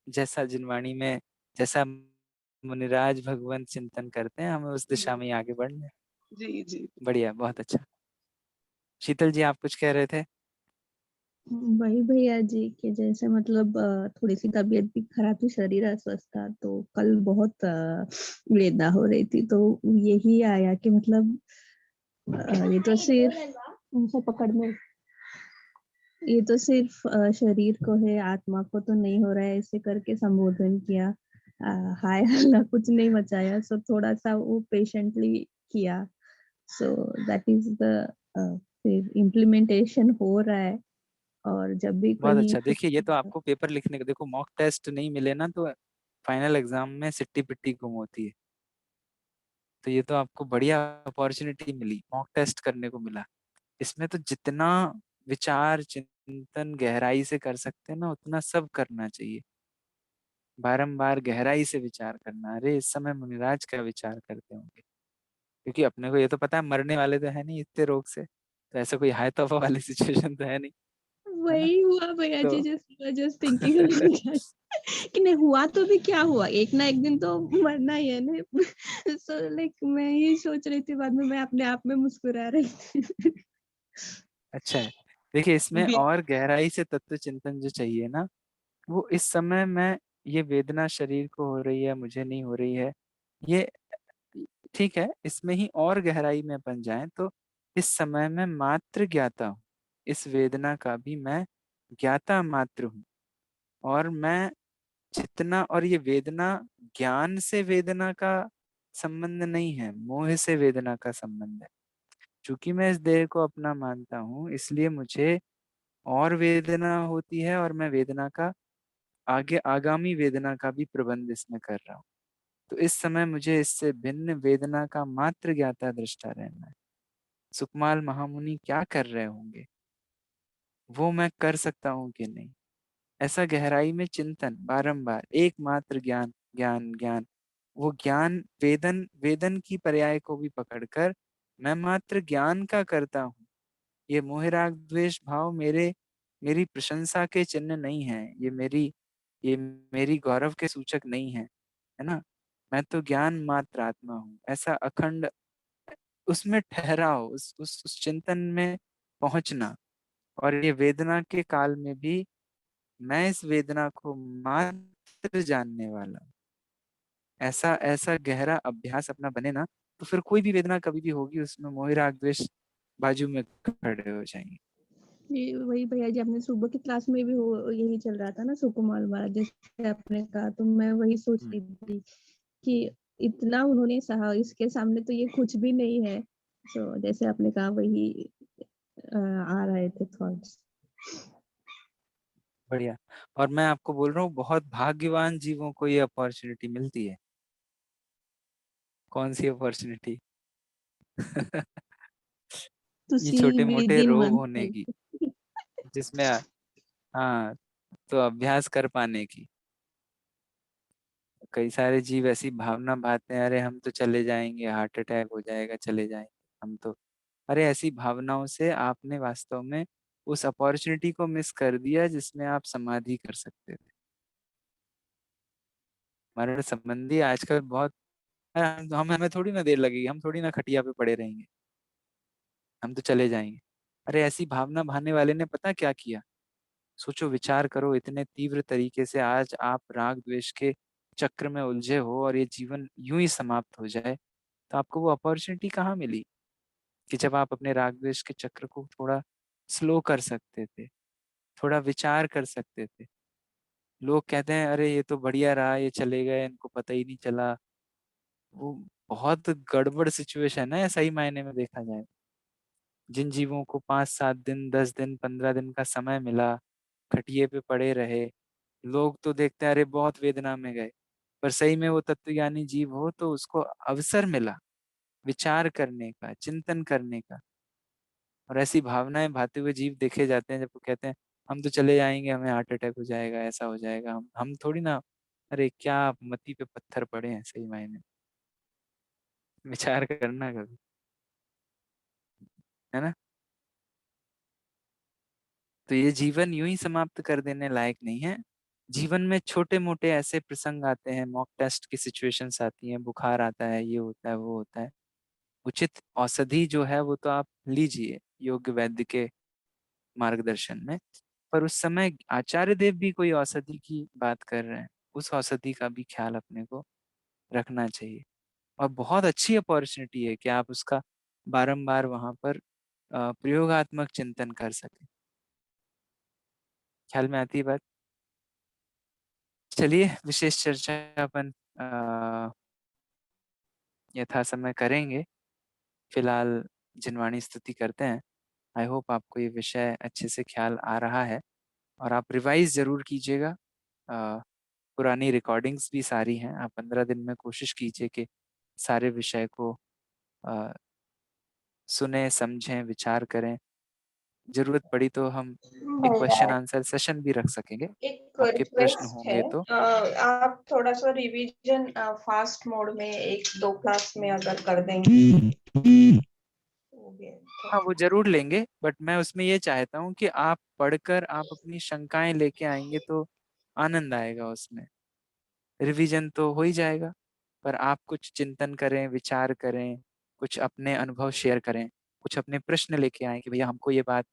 A: जैसा जिनवाणी में जैसा मुनिराज भगवंत चिंतन करते हैं, हमें उस दिशा में ही आगे बढ़ना है।
B: जी, जी।
A: बढ़िया, बहुत अच्छा। शीतल जी, आप कुछ कह रहे थे?
D: वही भैया जी कि जैसे मतलब थोड़ी-सी तबीयत भी खराब थी, शरीर अस्वस्थ था, तो कल बहुत वेदना हो रही थी, तो यही आया कि मतलब ये तो सिर्फ उनसे पकड़ने ये तो सिर्फ शरीर को है, आत्मा को तो नहीं हो रहा है, ऐसे करके संबोधन किया। हाय हल्ला कुछ नहीं मचाया, सो थोड़ा-सा वो पेशेंटली किया। सो दैट इज़ द फिर इम्प्लीमेंटेशन हो रहा है और जब भी
A: बहुत
D: कहीं
A: अच्छा।
D: कुछ
A: देखिए, ये तो आपको पेपर लिखने का, देखो मॉक टेस्ट नहीं मिले ना तो फाइनल एग्जाम में सिट्टी-पिट्टी गुम होती है। तो ये तो आपको बढ़िया अपॉर्चुनिटी मिली, मॉक टेस्ट करने को मिला। इसमें तो जितना विचार, चिंतन गहराई से कर सकते हैं ना, उतना सब करना चाहिए। बारंबार गहराई से विचार करना। अरे इस समय मुनिराज क्या विचार करते होंगे? क्योंकि अपने को ये तो पता है मरने वाले तो है नहीं इतने रोग से, तो ऐसा कोई हाय तौबा वाली सिचुएशन तो है नहीं, है ना?
D: वही हुआ भैया जी,
A: तो
D: जस्ट थिंकिंग कि नहीं हुआ तो भी क्या हुआ, एक ना एक दिन तो मरना ही है ना। सो लाइक मैं यही सोच रही थी, बाद में मैं अपने आप में मुस्कुरा रही थी।
A: अच्छा है। देखिए, इसमें
B: बी
A: और गहराई से तत्व चिंतन जो चाहिए ना, वो इस समय में, ये वेदना शरीर को हो रही है, मुझे नहीं हो रही है, ये ठीक है। इसमें ही और गहराई में बन जाए तो इस समय में मात्र ज्ञाता हूँ, इस वेदना का भी मैं ज्ञाता मात्र हूँ। और मैं जितना, और ये वेदना ज्ञान से वेदना का संबंध नहीं है, मोह से वेदना का संबंध है। चूंकि मैं इस देह को अपना मानता हूँ, इसलिए मुझे और वेदना होती है, और मैं वेदना का आगे, आगामी वेदना का भी प्रबंध इसमें कर रहा हूँ। तो इस समय मुझे इससे भिन्न वेदना का मात्र ज्ञाता दृष्टा रहना है। सुकमाल महामुनि क्या कर रहे होंगे, वो मैं कर सकता हूँ कि नहीं, ऐसा गहराई में चिंतन बारंबार, एकमात्र ज्ञान, ज्ञान, ज्ञान। वो ज्ञान वेदन, वेदन की पर्याय को भी पकड़कर मैं मात्र ज्ञान का करता हूँ। ये मोह राग द्वेष भाव मेरी प्रशंसा के चिन्ह नहीं है, ये मेरी गौरव के सूचक नहीं है, है ना? मैं तो ज्ञान मात्र आत्मा हूँ, ऐसा अखंड उसमें ठहराव, उस चिंतन में पहुंचना। और ये वेदना के काल में भी मैं इस वेदना को मात्र जानने वाला हूँ। ऐसा ऐसा गहरा अभ्यास अपना बने ना, तो फिर कोई भी वेदना कभी भी होगी, उसमें मोह राग द्वेष बाजू में खड़े हो जाएंगे।
D: ये वही भैया जी, आपने सुबह की क्लास में भी वो यही चल रहा था ना, सुकुमार वाला जैसे आपने कहा, तो मैं वही सोच
A: हम्म,
D: रही थी कि इतना उन्होंने सहा, इसके सामने तो ये कुछ भी नहीं है। तो जैसे आपने कहा वही आ रहे थे थॉट्स।
A: बढ़िया। और मैं आपको बोल रहा हूँ, बहुत भाग्यवान जीवों को ये अपॉर्चुनिटी मिलती है। कौन सी अपॉर्चुनिटी?
D: टू
A: ये
D: सी
A: छोटे
D: विद
A: मोटे
D: इन
A: रोग
D: वन
A: होने की,
D: सेल्फ।
A: जिसमें हाँ, तो अभ्यास कर पाने की। कई सारे जीव ऐसी भावना भाते हैं, अरे हम तो चले जाएंगे, हार्ट अटैक हो जाएगा, चले जाएंगे हम तो। अरे ऐसी भावनाओं से आपने वास्तव में उस अपॉर्चुनिटी को मिस कर दिया, जिसमें आप समाधि कर सकते थे। मरण संबंधी आजकल बहुत, अरे हम हमें थोड़ी ना देर लगेगी, हम थोड़ी ना खटिया पे पड़े रहेंगे, हम तो चले जाएंगे। अरे ऐसी भावना भाने वाले ने पता क्या किया? सोचो, विचार करो, इतने तीव्र तरीके से आज आप राग द्वेष के चक्र में उलझे हो और ये जीवन यूं ही समाप्त हो जाए, तो आपको वो अपॉर्चुनिटी कहाँ मिली कि जब आप अपने राग द्वेष के चक्र को थोड़ा स्लो कर सकते थे, थोड़ा विचार कर सकते थे। लोग कहते हैं अरे ये तो बढ़िया रहा, ये चले गए, इनको पता ही नहीं चला। वो बहुत गड़बड़ सिचुएशन है, सही मायने में देखा जाए। जिन जीवों को 5-7 दिन, 10 दिन, 15 दिन का समय मिला, खटिए पे पड़े रहे, लोग तो देखते हैं अरे बहुत वेदना में गए, पर सही में वो तत्वज्ञानी जीव हो तो उसको अवसर मिला विचार करने का, चिंतन करने का। और ऐसी भावनाएं भाते हुए जीव देखे जाते हैं, जब वो कहते हैं हम तो चले जाएंगे, हमें हार्ट अटैक हो जाएगा, ऐसा हो जाएगा, हम थोड़ी ना। अरे क्या मती पे पत्थर पड़े हैं, सही मायने में। विचार करना कभी, है ना? तो ये जीवन यूं ही समाप्त कर देने लायक नहीं है। जीवन में छोटे-मोटे ऐसे प्रसंग आते हैं, मॉक टेस्ट की सिचुएशंस आती हैं, बुखार आता है, ये होता है, वो होता है। उचित औषधि जो है वो तो आप लीजिए योग्य वैद्य के मार्गदर्शन में, पर उस समय आचार्य देव भी कोई औषधि की बात कर रहे हैं, उस औषधि का भी ख्याल अपने को रखना चाहिए। और बहुत अच्छी अपॉर्च्युनिटी है कि आप उसका बारंबार वहाँ पर प्रयोगात्मक चिंतन कर सकें। ख्याल में आती है बात? चलिए विशेष चर्चा अपन यथासमय करेंगे। फिलहाल जिनवाणी स्तुति करते हैं। आई होप आपको ये विषय अच्छे से ख्याल आ रहा है और आप रिवाइज़ ज़रूर कीजिएगा। अ, पुरानी रिकॉर्डिंग्स भी सारी हैं। आप 15 दिन में कोशिश कीजिए कि सारे विषय को अ, सुनें, समझें, विचार करें। ज़रूरत पड़ी तो हम एक क्वेश्चन
C: भैया
A: आंसर सेशन भी रख सकेंगे।
C: एक
A: आपके प्रश्न
C: रिक्वेस्ट है,
A: होंगे तो।
C: आप थोड़ा सा रिवीजन फास्ट मोड में 1-2 क्लास में अगर कर देंगे तो भी
A: हाँ,
C: अच्छा।
A: वो ज़रूर लेंगे, बट मैं उसमें ये चाहता हूँ कि आप पढ़कर आप अपनी शंकाएँ लेके आएँगे तो आनंद आएगा उसमें। रिवीजन तो हो ही जाएगा, पर आप कुछ चिंतन करें, विचार करें, कुछ अपने अनुभव शेयर करें, कुछ अपने प्रश्न लेके आएँ कि भैया हमको ये बात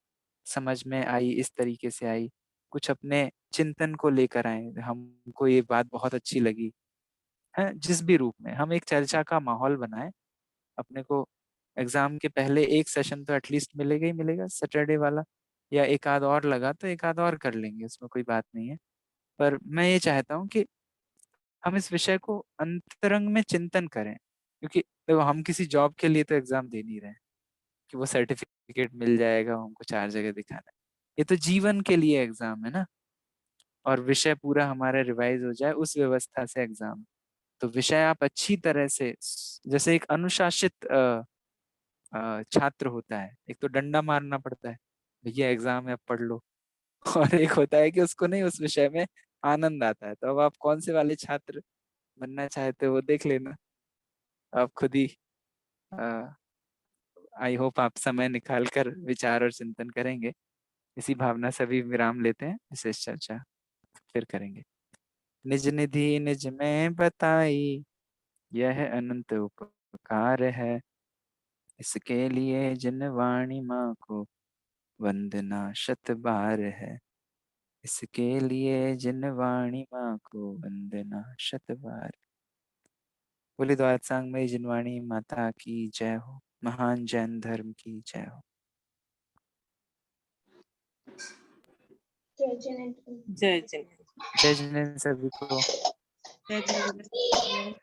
A: समझ में आई, इस तरीके से आई। कुछ अपने चिंतन को लेकर आएँ, हमको ये बात बहुत अच्छी लगी, हैं? जिस भी रूप में हम एक चर्चा का माहौल बनाएँ। अपने को एग्ज़ाम के पहले 1 सेशन तो एटलीस्ट मिलेगा ही मिलेगा सैटरडे वाला, या एक आध और लगा तो एक आध और कर लेंगे, उसमें कोई बात नहीं है। पर मैं ये चाहता हूँ कि हम इस विषय को अंतरंग में चिंतन करें, क्योंकि देखो हम किसी जॉब के लिए तो एग्ज़ाम दे नहीं रहे हैं कि वो सर्टिफ़िकेट मिल जाएगा, हमको 4 जगह दिखाना है। ये तो जीवन के लिए एग्ज़ाम है ना, और विषय पूरा हमारा रिवाइज़ हो जाए उस व्यवस्था से एग्ज़ाम। तो विषय आप अच्छी तरह से जैसे एक अनुशासित छात्र होता है, एक तो डंडा मारना पड़ता है, भैया एग्ज़ाम है अब पढ़ लो। और एक होता है कि उसको नहीं उस विषय में आनंद आता है, तो अब आप कौन से वाले छात्र बनना चाहते हो वो देख लेना। आप खुद ही अ, आई होप आप समय निकाल कर विचार और चिंतन करेंगे। इसी भावना से अभी विराम लेते हैं, विशेष चर्चा फिर करेंगे। निज निधि निज में बताई, यह अनंत उपकार है। इसके लिए जिन वाणी माँ को वंदना शत बार है। इसके लिए जिन वाणी माँ को वंदना शत बार। बोले द्वार सांग में जिनवाणी माता की जय हो। महान जैन धर्म की जय हो।
C: जय जिनेंद्र।
E: जय जय।
A: जय जिनेंद्र सभी को।
B: जय जिनेंद्र।